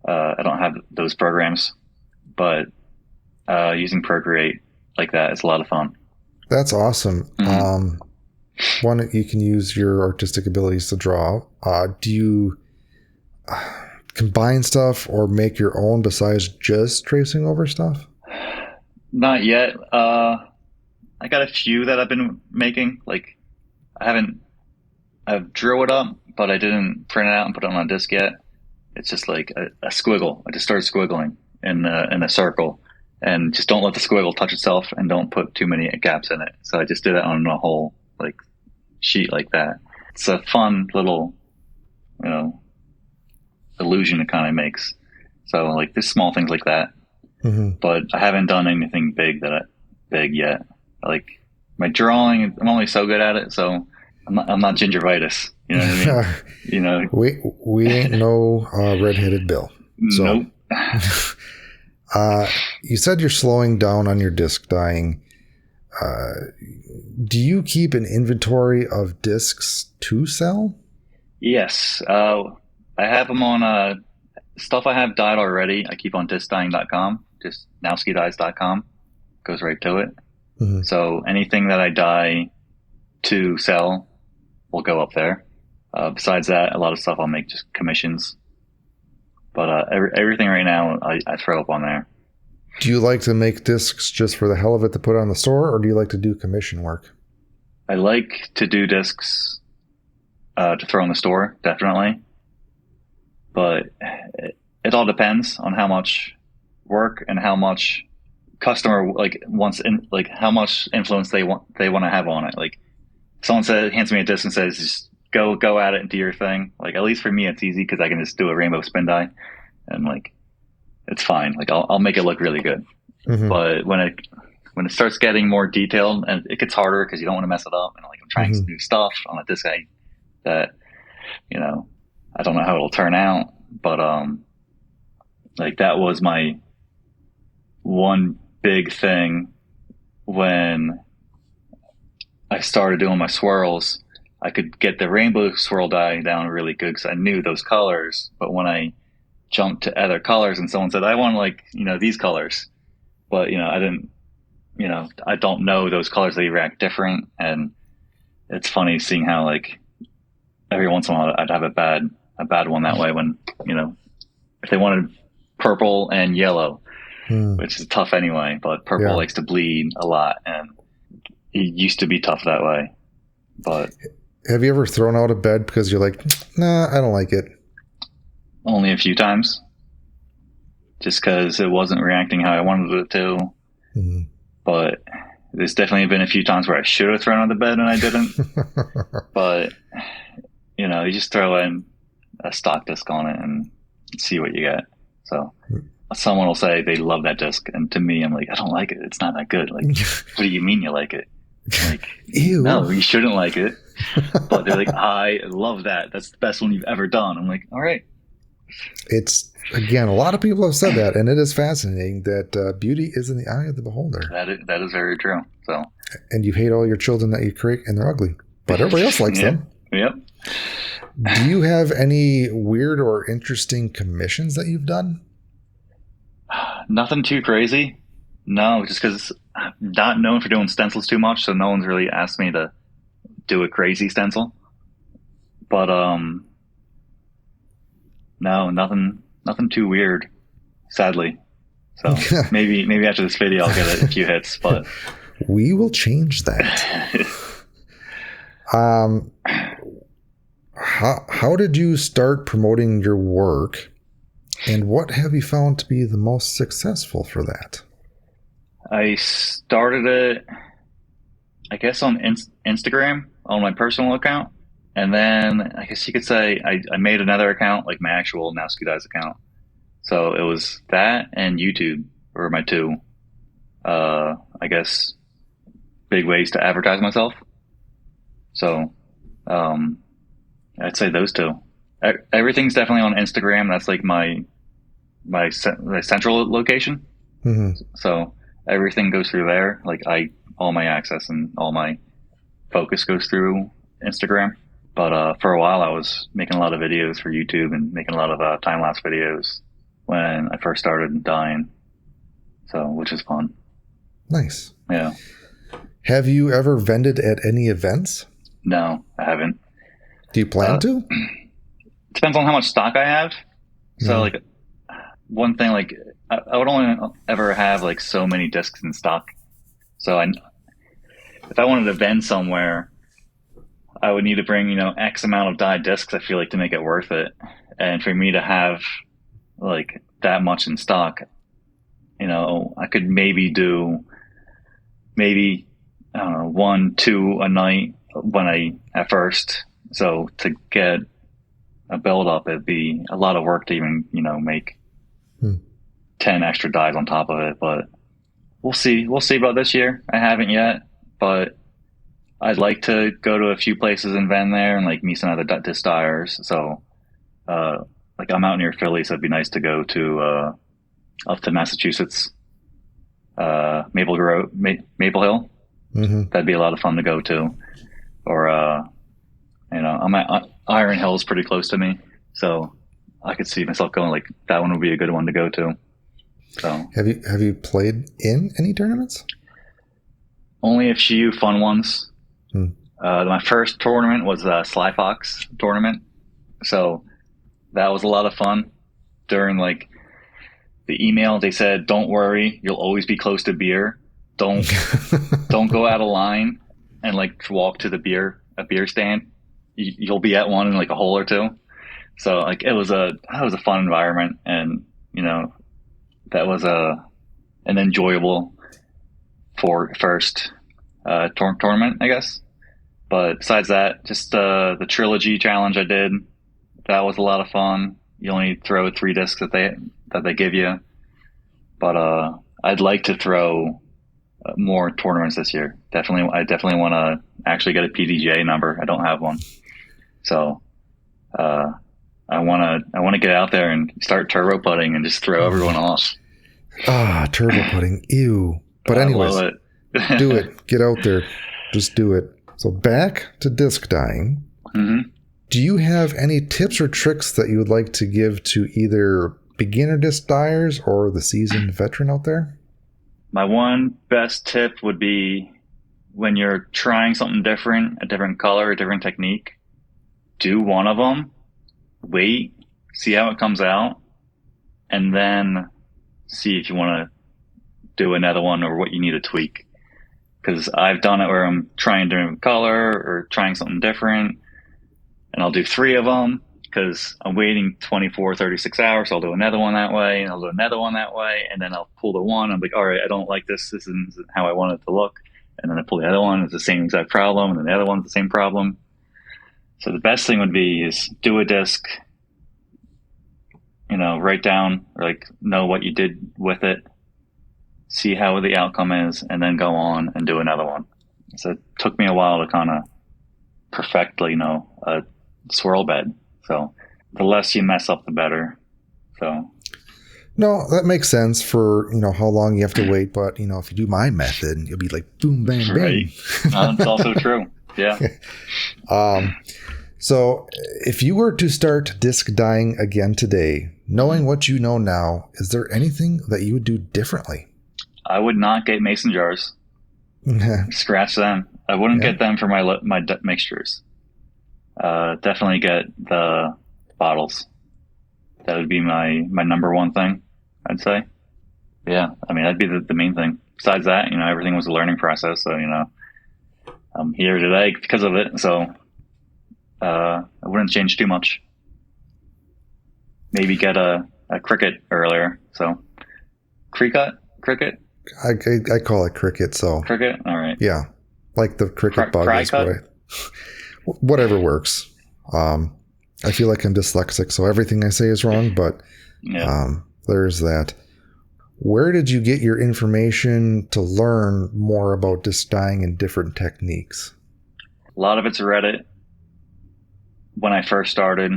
I don't have those programs, but using Procreate like that is a lot of fun. That's awesome. Mm-hmm. One, you can use your artistic abilities to draw. Do you combine stuff or make your own besides just tracing over stuff? Not yet. I got a few that I've been making. Like I've drew it up, but I didn't print it out and put it on a disc yet. It's just like a squiggle. I just started squiggling in a circle, and just don't let the squiggle touch itself, and don't put too many gaps in it. So I just did it on a whole like sheet like that. It's a fun little, illusion it kind of makes. So like there's small things like that, but I haven't done anything big yet. Like my drawing, I'm only so good at it, so I'm not gingivitis. You know what I mean? We ain't no redheaded Bill. So, nope. You said you're slowing down on your disc dyeing. Do you keep an inventory of discs to sell? Yes. I have them on stuff I have dyed already. I keep on discdyeing.com, just NowskiDyes.com. Goes right to it. Mm-hmm. So anything that I dye to sell will go up there. Besides that, a lot of stuff I'll make just commissions. But everything right now I throw up on there. Do you like to make discs just for the hell of it to put on the store, or do you like to do commission work? I like to do discs to throw in the store, definitely. But it all depends on how much work and how much customer wants in, how much influence they want to have on it. Like someone hands me a disc and says, just go at it and do your thing. Like at least for me, it's easy because I can just do a rainbow spin dye and it's fine. Like I'll make it look really good. Mm-hmm. But when it starts getting more detailed, and it gets harder because you don't want to mess it up, and I'm trying some new stuff on a disc that I don't know how it'll turn out, but that was my one big thing when I started doing my swirls. I could get the rainbow swirl dye down really good because I knew those colors, but when I jumped to other colors and someone said, I want these colors, but I didn't, I don't know those colors, they react different. And it's funny seeing how every once in a while I'd have a bad one that way when, if they wanted purple and yellow, which is tough anyway, but purple likes to bleed a lot, and it used to be tough that way. But have you ever thrown out a bed because you're like, nah, I don't like it? Only a few times, just because it wasn't reacting how I wanted it to. Mm-hmm. But there's definitely been a few times where I should have thrown out the bed and I didn't. But you just throw in a stock disc on it and see what you get. So someone will say they love that disc, and to me, I'm like, I don't like it. It's not that good. Like, what do you mean you like it? Like, ew. No, you shouldn't like it. But they're like, I love that. That's the best one you've ever done. I'm like, all right. It's, again, a lot of people have said that, and it is fascinating that beauty is in the eye of the beholder. That is very true. So, and you hate all your children that you create, and they're ugly, but everybody else likes them. Yep. Do you have any weird or interesting commissions that you've done? Nothing too crazy. No, just because I'm not known for doing stencils too much, so no one's really asked me to do a crazy stencil. But no, nothing too weird, sadly. So maybe after this video I'll get a few hits, but we will change that. How did you start promoting your work, and what have you found to be the most successful for that? I started it, I guess, on Instagram, on my personal account. And then I guess you could say I made another account, like my actual NowskiDyes account. So it was that and YouTube were my two, I guess, big ways to advertise myself. So I'd say those two. Everything's definitely on Instagram. That's like my central location. Mm-hmm. So everything goes through there. All my access and all my focus goes through Instagram. But for a while I was making a lot of videos for YouTube and making a lot of time-lapse videos when I first started dyeing. So, which is fun. Nice. Yeah. Have you ever vended at any events? No, I haven't. Do you plan to? Depends on how much stock I have. So like one thing, like I would only ever have like so many discs in stock. So if I wanted to vend somewhere, I would need to bring, you know, X amount of dyed discs, I feel like, to make it worth it. And for me to have like that much in stock, you know, I could maybe do I don't know, 1, 2 a night at first. So to get a build up, it'd be a lot of work to even, you know, make 10 extra dyes on top of it. But we'll see about this year. I haven't yet, but I'd like to go to a few places and vend there and like meet some other disc dyers. So like I'm out near Philly, so it'd be nice to go to up to Massachusetts, Maple Hill. That'd be a lot of fun to go to. Or you know, I'm at Iron Hill's pretty close to me, so I could see myself going, like, that one would be a good one to go to. So have you played in any tournaments? Only a few fun ones. My first tournament was a Sly Fox tournament, so that was a lot of fun. During like the email, they said, "Don't worry, you'll always be close to beer. Don't go out of line and like walk to a beer stand. You'll be at one in like a hole or two." So like that was a fun environment, and you know, that was an enjoyable first tournament, I guess. But besides that, just the trilogy challenge I did, that was a lot of fun. You only throw 3 discs that they give you, but I'd like to throw more tournaments this year. I definitely want to actually get a PDGA number. I don't have one, so I want to get out there and start turbo putting and just throw everyone off. Turbo putting, ew. But anyways, do it. Get out there, just do it. So back to disc dyeing. Do you have any tips or tricks that you would like to give to either beginner disc dyers or the seasoned veteran out there? My one best tip would be, when you're trying something different, a different color, a different technique, do one of them, wait, see how it comes out, and then see if you want to do another one or what you need to tweak. Because I've done it where I'm trying a different color or trying something different, and I'll do 3 of them because I'm waiting 24, 36 hours. So I'll do another one that way, and I'll do another one that way, and then I'll pull the one. I'm like, all right, I don't like this. This isn't how I want it to look. And then I pull the other one. It's the same exact problem, and then the other one's the same problem. So the best thing would be is do a disc, you know, write down, or like know what you did with it, see how the outcome is, and then go on and do another one. So it took me a while to kind of perfect, you know, a swirl bed. So the less you mess up, the better. So no, that makes sense for, you know, how long you have to wait. But, you know, if you do my method, you'll be like, boom, bang, bang. That's also true. Yeah. So if you were to start disc dyeing again today, knowing what you know now, is there anything that you would do differently? I would not get mason jars. Scratch them. I wouldn't get them for my mixtures. Definitely get the bottles. That would be my number one thing, I'd say. Yeah, I mean, that'd be the main thing. Besides that, you know, everything was a learning process. So, you know, I'm here today because of it. So I wouldn't change too much. Maybe get a cricket earlier. So cricket? I call it cricket. So cricket? All right. Yeah. Like the cricket bug is whatever works. I feel like I'm dyslexic, so everything I say is wrong, but there's that. Where did you get your information to learn more about disc dyeing and different techniques? A lot of it's Reddit. When I first started,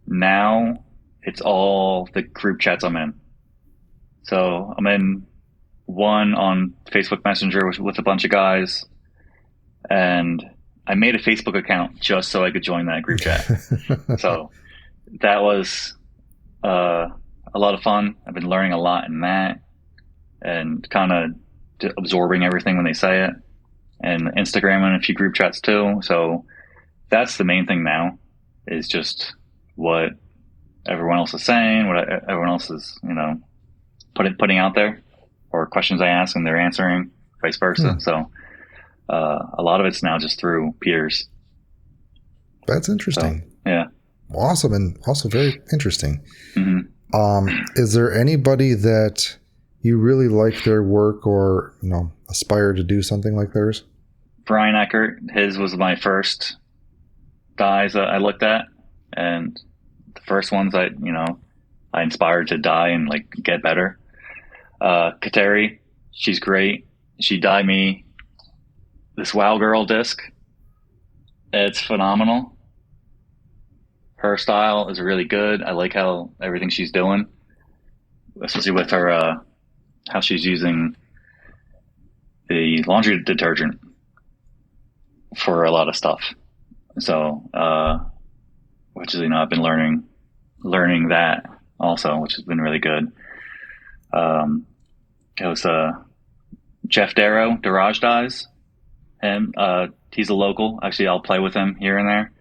now it's all the group chats I'm in. So I'm in one on Facebook Messenger with a bunch of guys, and I made a Facebook account just so I could join that group chat. So that was a a lot of fun. I've been learning a lot in that and kind of absorbing everything when they say it, and Instagramming a few group chats too. So that's the main thing now, is just what everyone else is saying, what everyone else is, putting out there, or questions I ask and they're answering, vice versa. So a lot of it's now just through peers. That's interesting. So, yeah. Awesome, and also very interesting. Mm-hmm. Is there anybody that you really like their work, or aspire to do something like theirs? Brian Eckert, his was my first dyes that I looked at, and the first ones I inspired to dye and like get better. Kateri, she's great. She dyed me this Wow Girl disc. It's phenomenal. Her style is really good. I like how everything she's doing, especially with her how she's using the laundry detergent for a lot of stuff. So, which is, I've been learning that also, which has been really good. It was Jeff Darrow, Garage Dyes. Him, he's a local. Actually, I'll play with him here and there.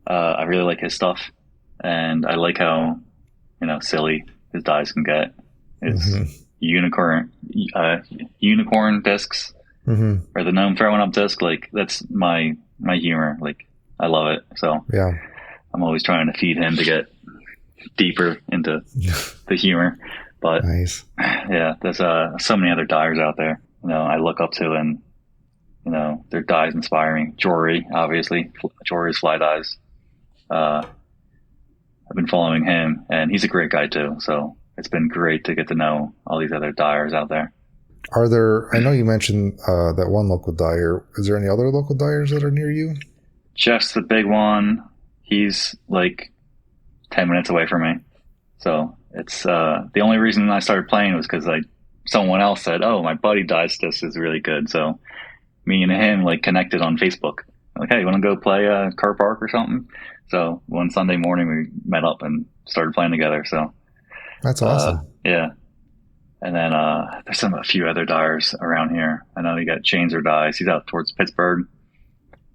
I really like his stuff, and I like how silly his dyes can get. His unicorn discs, or the gnome throwing up disc. Like, that's my humor. Like, I love it. So yeah, I'm always trying to feed him to get deeper into the humor. But nice. Yeah, there's so many other dyers out there I look up to, and their dyes inspire me. Jory, obviously, Jory's fly dyes. I've been following him, and he's a great guy too. So it's been great to get to know all these other dyers out there. Are there? I know you mentioned that one local dyer. Is there any other local dyers that are near you? Jeff's the big one. He's like 10 minutes away from me. So it's the only reason I started playing was because someone else said, "Oh, my buddy dyes this is really good." So me and him connected on Facebook. Like, hey, you want to go play Car Park or something? So one Sunday morning we met up and started playing together. So that's awesome. Yeah. And then there's a few other dyers around here. I know you got Chainser Dyes. He's out towards Pittsburgh.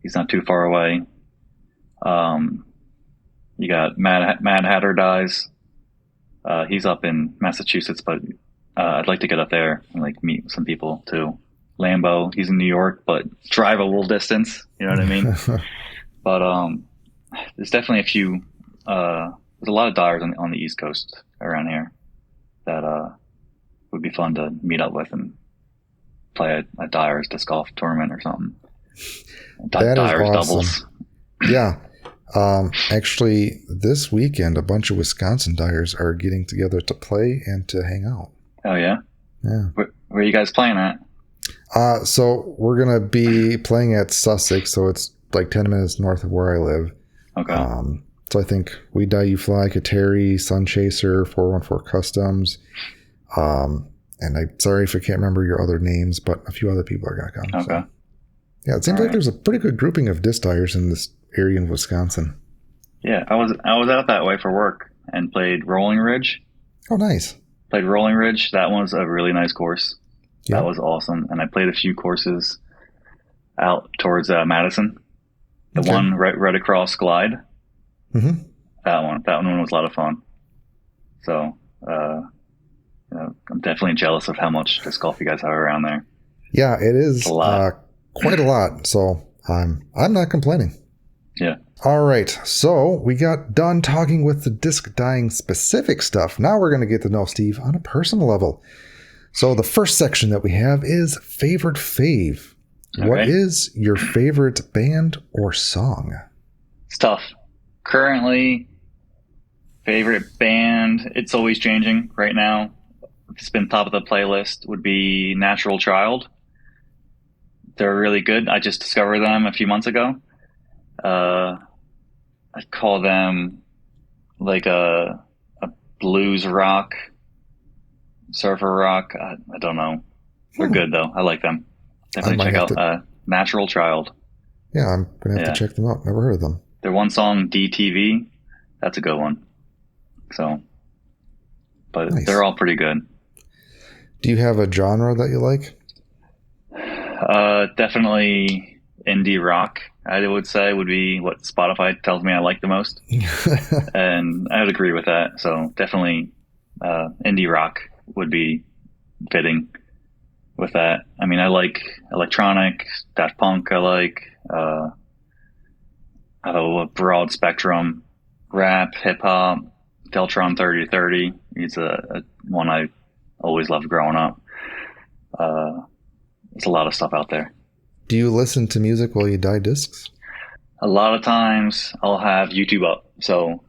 He's not too far away. You got Mad Hatter Dyes. He's up in Massachusetts, but I'd like to get up there and meet some people too. Lambo, he's in New York, but drive a little distance. You know what I mean? But there's definitely a few. There's a lot of dyers on the East Coast around here that would be fun to meet up with and play a dyers disc golf tournament or something. That dyers is awesome. Doubles. Yeah. Actually, this weekend, a bunch of Wisconsin dyers are getting together to play and to hang out. Oh, yeah? Yeah. Where are you guys playing at? So we're going to be playing at Sussex, so it's 10 minutes north of where I live. Okay. So I think We Die You Fly, Kateri, Sunchaser, 414 Customs. And I'm sorry if I can't remember your other names, but a few other people are going to come. Okay. So. Yeah, it seems like there's a pretty good grouping of disc dyers in this area in Wisconsin. Yeah, I was out that way for work and played Rolling Ridge. Oh, nice. Played Rolling Ridge. That one was a really nice course. Yep. That was awesome. And I played a few courses out towards Madison. The one right across Glide. Mm-hmm. That one was a lot of fun. So, I'm definitely jealous of how much disc golf you guys have around there. Yeah, it is quite a lot. So I'm not complaining. Yeah. All right. So we got done talking with the disc dyeing specific stuff. Now we're going to get to know Steve on a personal level. So the first section that we have is favorite fave. All what right. is your favorite band or song? It's tough. Currently, favorite band, it's always changing right now. It's been top of the playlist would be Natural Child. They're really good. I just discovered them a few months ago. I'd call them like a blues rock, surfer rock. I don't know. They're good though. I like them. Definitely check out Natural Child. Yeah, I'm going to have to check them out. Never heard of them. Their one song, DTV, that's a good one. So but Nice. they're all pretty good. Do you have a genre that you like? Definitely indie rock, I would say, would be what Spotify tells me I like the most. And I would agree with that. So definitely indie rock would be fitting with that. I mean, I like electronic, Daft Punk, I like a broad spectrum, rap, hip hop, Deltron 3030. He's a one I always loved growing up. There's a lot of stuff out there. Do you listen to music while you dye discs? A lot of times I'll have YouTube up. So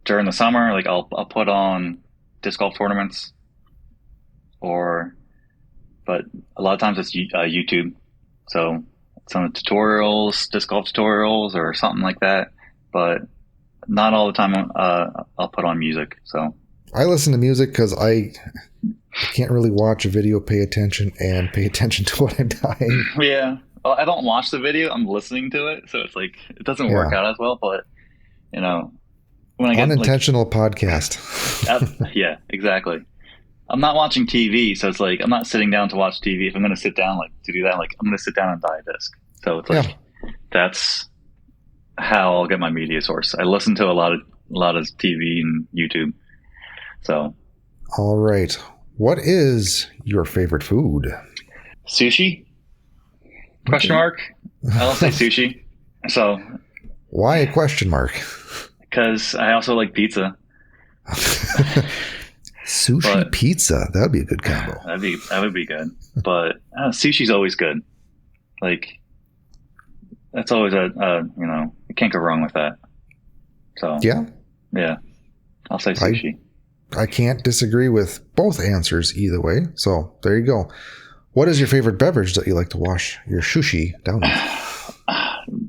during the summer, like I'll put on disc golf tournaments, but a lot of times it's YouTube. So some tutorials, disc golf tutorials or something like that. But not all the time I'll put on music. So I listen to music because I can't really watch a video, pay attention to what I'm dyeing. Yeah. Well, I don't watch the video. I'm listening to it. So it's like, it doesn't work out as well, but you know, when I get unintentional podcast. Yeah, exactly. I'm not watching TV. So it's like, I'm not sitting down to watch TV. If I'm going to sit down to do that, I'm going to sit down and dye a disc. So it's like, that's how I'll get my media source. I listen to a lot of TV and YouTube. So. All right. What is your favorite food? Sushi? Question mark? I'll say sushi. So. Why a question mark? Because I also like pizza. Sushi pizza. That would be a good combo. That would be good. But sushi's always good. That's always you can't go wrong with that. So. Yeah. I'll say sushi. I can't disagree with both answers either way. So there you go. What is your favorite beverage that you like to wash your sushi down with?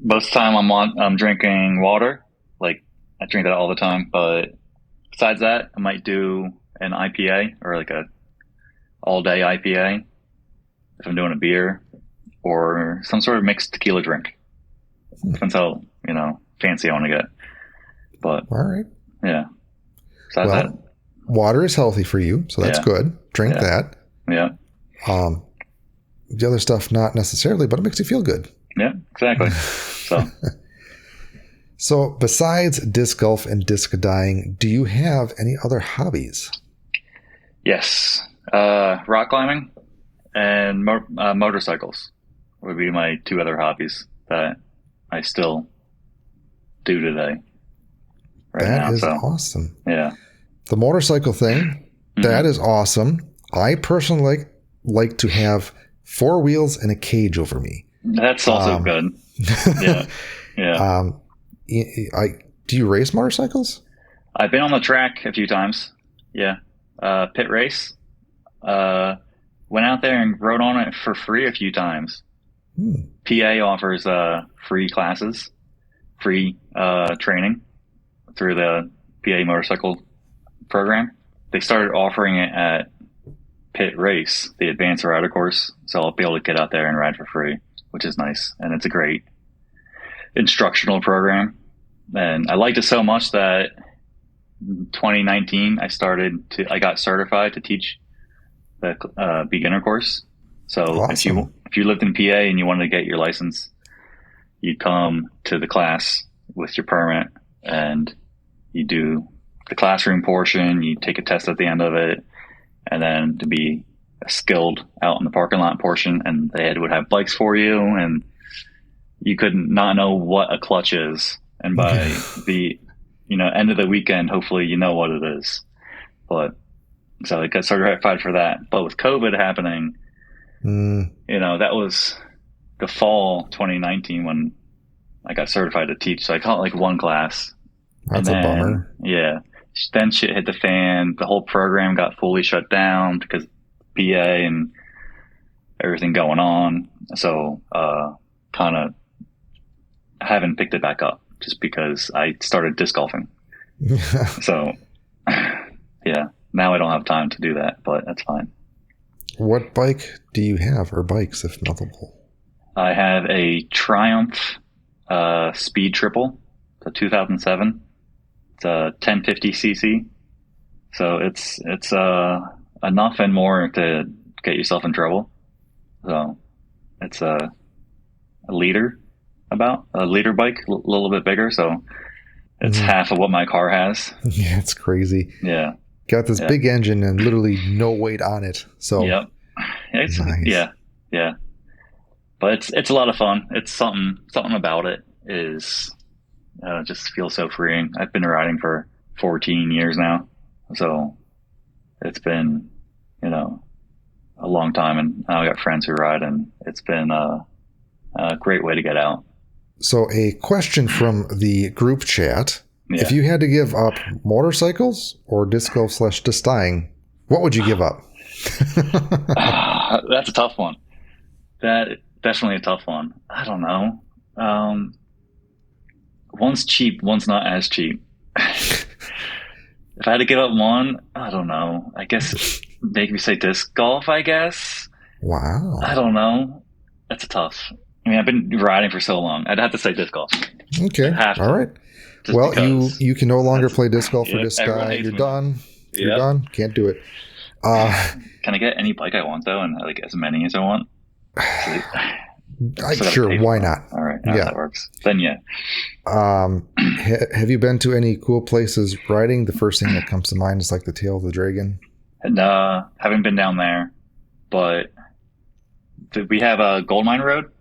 Most of the time I'm drinking water. I drink that all the time. But besides that, I might do an IPA or a all day IPA if I'm doing a beer, or some sort of mixed tequila drink. Depends how fancy I want to get. But all right. Yeah. Besides that. Water is healthy for you, so that's good. Drink that. Yeah. The other stuff, not necessarily, but it makes you feel good. Yeah, exactly. So besides disc golf and disc dyeing, do you have any other hobbies? Yes. Rock climbing and motorcycles would be my two other hobbies that I still do today. That is awesome. Yeah. The motorcycle thing, that is awesome. I personally like to have 4 wheels and a cage over me. That's also good. Yeah. Yeah. Do you race motorcycles? I've been on the track a few times. Yeah. Pit race. Went out there and rode on it for free a few times. PA offers free classes, free training through the PA motorcycle program. They started offering it at Pit Race, the advanced rider course. So I'll be able to get out there and ride for free, which is nice. And it's a great instructional program. And I liked it so much that in 2019, I got certified to teach the beginner course. So awesome. If you lived in PA and you wanted to get your license, you'd come to the class with your permit and you do the classroom portion, you take a test at the end of it, and then to be skilled out in the parking lot portion, and they would have bikes for you, and you could not know what a clutch is. And by the end of the weekend, hopefully you know what it is. But so I got certified for that. But with COVID happening, that was the fall 2019 when I got certified to teach. So I taught one class. That's a bummer. Yeah. Then shit hit the fan. The whole program got fully shut down because PA and everything going on. So kind of haven't picked it back up just because I started disc golfing. So yeah, now I don't have time to do that, but that's fine. What bike do you have, or bikes if multiple? I have a Triumph Speed Triple. It's a 2007. It's a 1050cc. So it's enough and more to get yourself in trouble. So it's a leader bike, a little bit bigger. So it's half of what my car has. Yeah, it's crazy. Yeah. Got this big engine and literally no weight on it. So yep. It's nice. Yeah. But it's a lot of fun. It's something about it is just feels so freeing. I've been riding for 14 years now. So it's been, a long time, and now I got friends who ride, and it's been a great way to get out. So a question from the group chat. Yeah. If you had to give up motorcycles or disc golf / disc dyeing, what would you give up? That's a tough one. That definitely a tough one. I don't know. One's cheap, one's not as cheap. If I had to give up one, I don't know. I guess make me say disc golf, I guess. Wow. I don't know. That's tough. I mean, I've been riding for so long. I'd have to say disc golf. Okay. All right. Well, you can no longer play disc golf or disc dye. You're done. You're done. Can't do it. Can I get any bike I want, though, and like as many as I want? Sure, why not? All right, that works. Then have you been to any cool places riding? The first thing that comes to mind is like the Tail of the Dragon. And haven't been down there, but we have a Goldmine Road.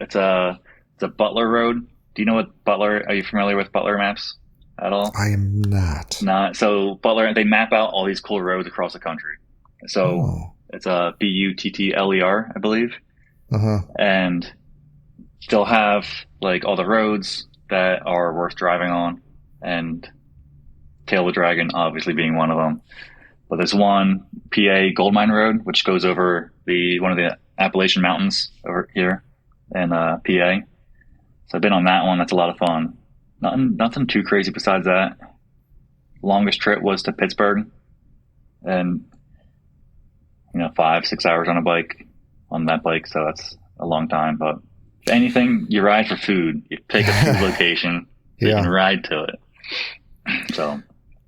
It's a Butler Road. Do you know what Butler? Are you familiar with Butler maps at all? I am not. Not so Butler. They map out all these cool roads across the country. So it's a Buttler, I believe. And they'll have like all the roads that are worth driving on, and Tail of the Dragon obviously being one of them. But there's one PA Goldmine Road, which goes over one of the Appalachian Mountains over here in PA. So I've been on that one. That's a lot of fun. Nothing too crazy besides that. Longest trip was to Pittsburgh, and 5-6 hours on that bike, so that's a long time. But if anything, you ride for food. You pick a food location, you can ride to it. So,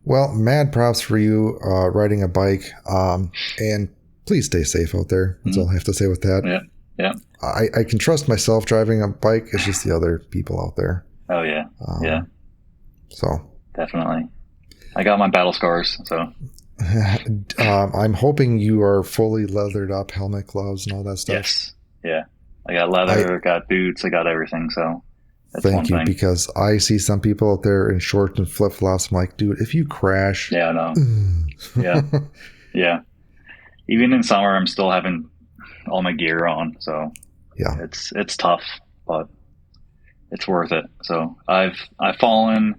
well, mad props for you riding a bike, and please stay safe out there. That's all I have to say with that. Yeah. I can trust myself driving a bike. It's just the other people out there. Oh yeah. So definitely, I got my battle scars. So. I'm hoping you are fully leathered up, helmet, gloves, and all that stuff. Yes. Yeah. I got leather, I got boots, I got everything. So that's thank you, because I see some people out there in shorts and flip flops. I'm like, dude, if you crash. Yeah, I know. Yeah. Even in summer, I'm still having all my gear on. So yeah, it's tough, but it's worth it. So I've fallen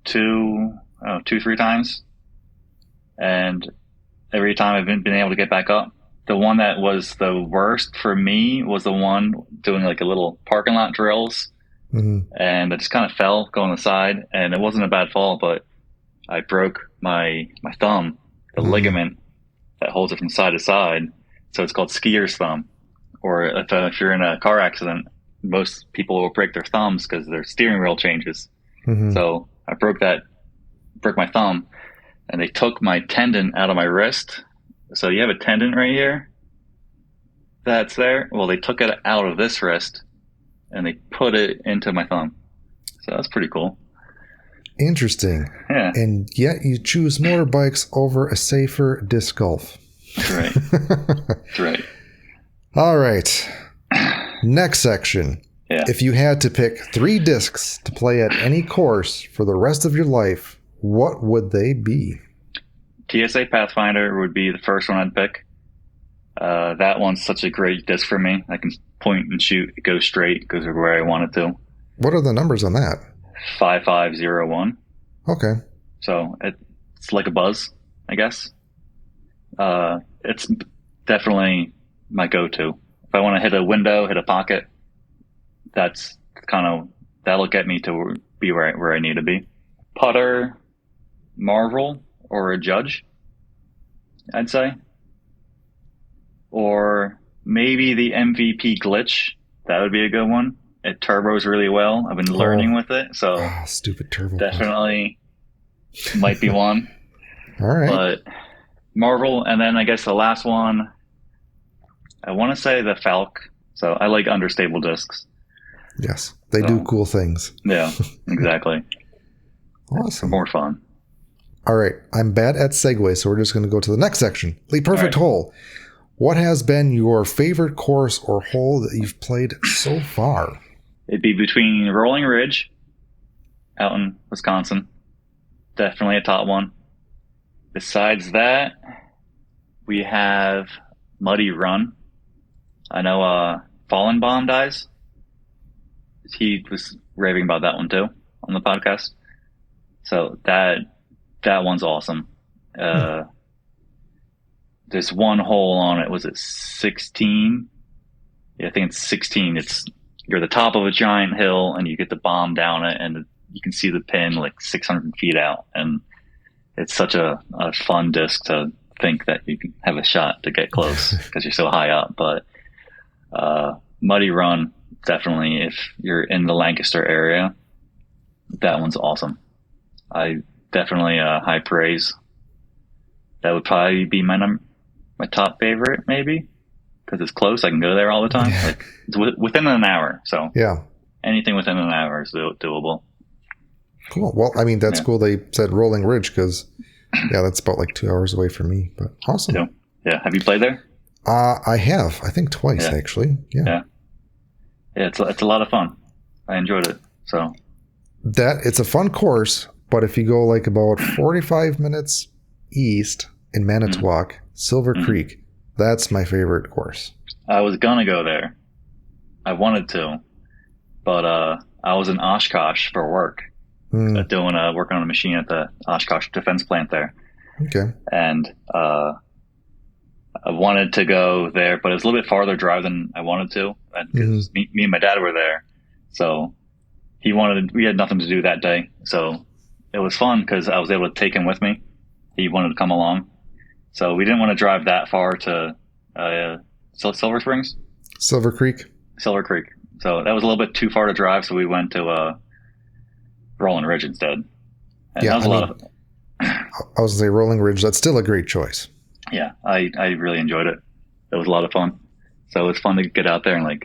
2-3 times, and every time I've been able to get back up. The one that was the worst for me was the one doing like a little parking lot drills, and I just kind of fell going on the side, and it wasn't a bad fall, but I broke my thumb, the ligament that holds it from side to side. So it's called skier's thumb. Or if you're in a car accident, most people will break their thumbs because their steering wheel changes. So I broke my thumb, and they took my tendon out of my wrist. So you have a tendon right here that's there. Well, they took it out of this wrist and they put it into my thumb. So that's pretty cool. Interesting. Yeah. And yet you choose motorbikes over a safer disc golf. That's right. That's right. All right. Next section. Yeah. If you had to pick 3 discs to play at any course for the rest of your life, what would they be? TSA Pathfinder would be the first one I'd pick. That one's such a great disc for me. I can point and shoot. It goes straight. It goes where I want it to. What are the numbers on that? 5501. Okay. So it's like a buzz, I guess. It's definitely my go-to. If I want to hit a window, hit a pocket, that'll get me to be where I need to be. Putter, Marvel, or a Judge, I'd say. Or maybe the MVP Glitch. That would be a good one. It turbos really well. I've been learning with it. So stupid turbo. Definitely might be one. All right. But Marvel, and then I guess the last one, I want to say the Falc. So I like understable discs. Yes, they do cool things. Yeah, exactly. Awesome. More fun. All right, I'm bad at segues, so we're just going to go to the next section. The perfect hole. What has been your favorite course or hole that you've played so far? It'd be between Rolling Ridge out in Wisconsin. Definitely a top one. Besides that, we have Muddy Run. I know Fallen Bomb Dyes. He was raving about that one too on the podcast. So that one's awesome. There's one hole on it. Was it 16? Yeah, I think it's 16. You're at the top of a giant hill and you get the bomb down it and you can see the pin like 600 feet out. And it's such a fun disc to think that you can have a shot to get close because you're so high up. But Muddy Run, definitely, if you're in the Lancaster area, that one's awesome. I definitely high praise. That would probably be my top favorite, maybe, because it's close. I can go there all the time. Like it's within an hour, so yeah, anything within an hour is doable. Cool. Well, I mean, that's cool. They said Rolling Ridge because that's about like 2 hours away from me. But awesome. Yeah. Have you played there? I have. I think twice actually. Yeah. It's a lot of fun. I enjoyed it. So it's a fun course, but if you go like about 45 minutes east in Manitowoc, Silver Creek, that's my favorite course. I was gonna go there. I wanted to, but I was in Oshkosh for work, doing working on a machine at the Oshkosh defense plant there. Okay. And I wanted to go there, but it was a little bit farther drive than I wanted to. Because me and my dad were there, so we had nothing to do that day, so it was fun because I was able to take him with me. He wanted to come along, so we didn't want to drive that far to Silver Springs, Silver Creek. So that was a little bit too far to drive, so we went to Rolling Ridge instead. And that was a lot of. I was gonna say Rolling Ridge. That's still a great choice. Yeah, I really enjoyed it. It was a lot of fun. So it was fun to get out there and I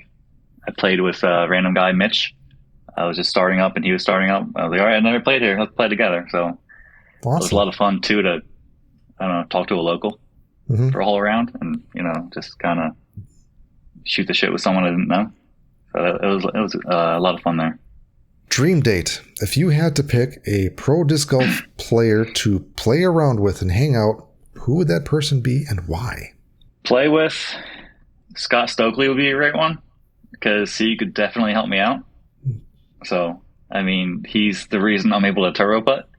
played with a random guy, Mitch. I was just starting up and he was starting up. I was like, all right, I never played here. Let's play together. So awesome. It was a lot of fun too to, talk to a local for a whole round and, just kind of shoot the shit with someone I didn't know. So it was a lot of fun there. Dream date. If you had to pick a pro disc golf player to play around with and hang out, who would that person be and why? Play with Scott Stokely would be a great one because he could definitely help me out. So, I mean, he's the reason I'm able to turbo putt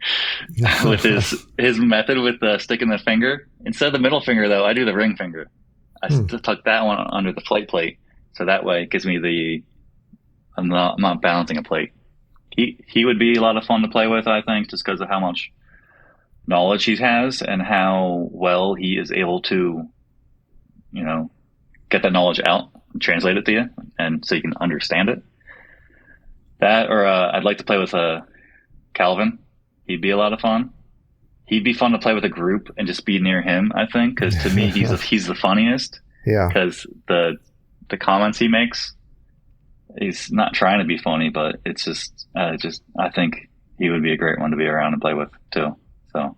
with his method with sticking the finger. Instead of the middle finger, though, I do the ring finger. I tuck that one under the flight plate. So that way it gives me I'm not balancing a plate. He would be a lot of fun to play with, I think, just because of how much knowledge he has and how well he is able to, get that knowledge out and translate it to you, and so you can understand it. That, or I'd like to play with Calvin. He'd be a lot of fun. He'd be fun to play with a group and just be near him, I think, because to me he's the funniest. Yeah. Because the comments he makes, he's not trying to be funny, but it's just I think he would be a great one to be around and play with too. So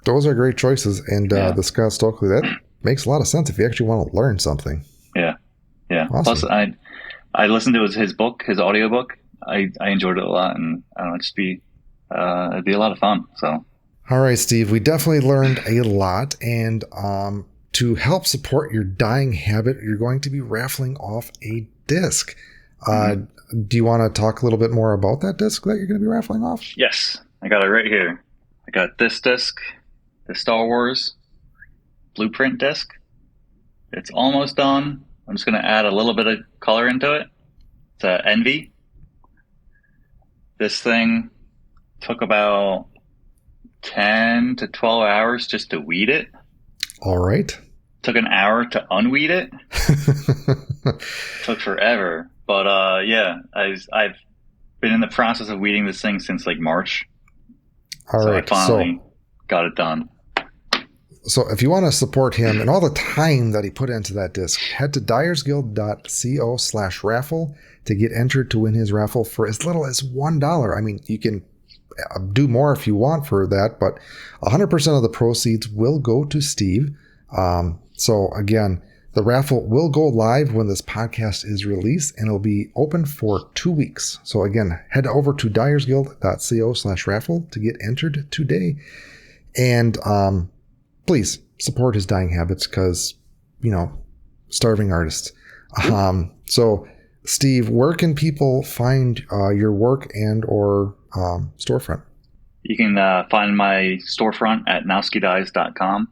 those are great choices, and the Scott Stokely, that makes a lot of sense if you actually want to learn something. Yeah. Awesome. Plus, I listened to his book, his audiobook. I enjoyed it a lot, and it'd be a lot of fun. So, all right, Steve, we definitely learned a lot, and to help support your dyeing habit, you're going to be raffling off a disc. Do you want to talk a little bit more about that disc that you're going to be raffling off? Yes, I got it right here. I got this disc, the Star Wars Blueprint disc. It's almost done. I'm just going to add a little bit of color into it. It's Envy. This thing took about 10 to 12 hours just to weed it. All right. Took an hour to unweed it. Took forever. But I've been in the process of weeding this thing since like March. All so right. I finally got it done. So if you want to support him and all the time that he put into that disc, head to dyersguild.co/raffle to get entered to win his raffle for as little as $1. I mean, you can do more if you want for that, but 100% of the proceeds will go to Steve. So again, the raffle will go live when this podcast is released, and it'll be open for 2 weeks. So again, head over to dyersguild.co/raffle to get entered today. And please support his dying habits because, starving artists. So Steve, where can people find your work and or storefront? You can find my storefront at NowskiDyes.com.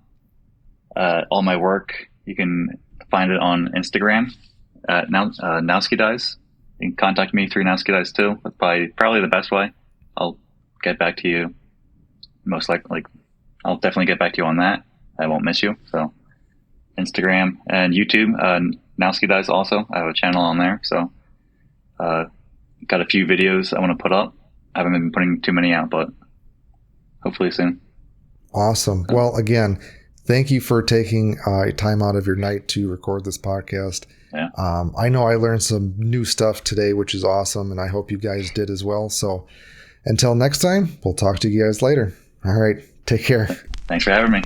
All my work, you can find it on Instagram at NowskiDyes. You can contact me through NowskiDyes too. That's probably the best way. I'll get back to you. Most likely, I'll definitely get back to you on that. I won't miss you. So Instagram and YouTube, NowskiDyes also. I have a channel on there. So got a few videos I want to put up. I haven't been putting too many out, but hopefully soon. Awesome. Well, again, thank you for taking time out of your night to record this podcast. Yeah. I know I learned some new stuff today, which is awesome, and I hope you guys did as well. So until next time, we'll talk to you guys later. All right. Take care. Thanks for having me.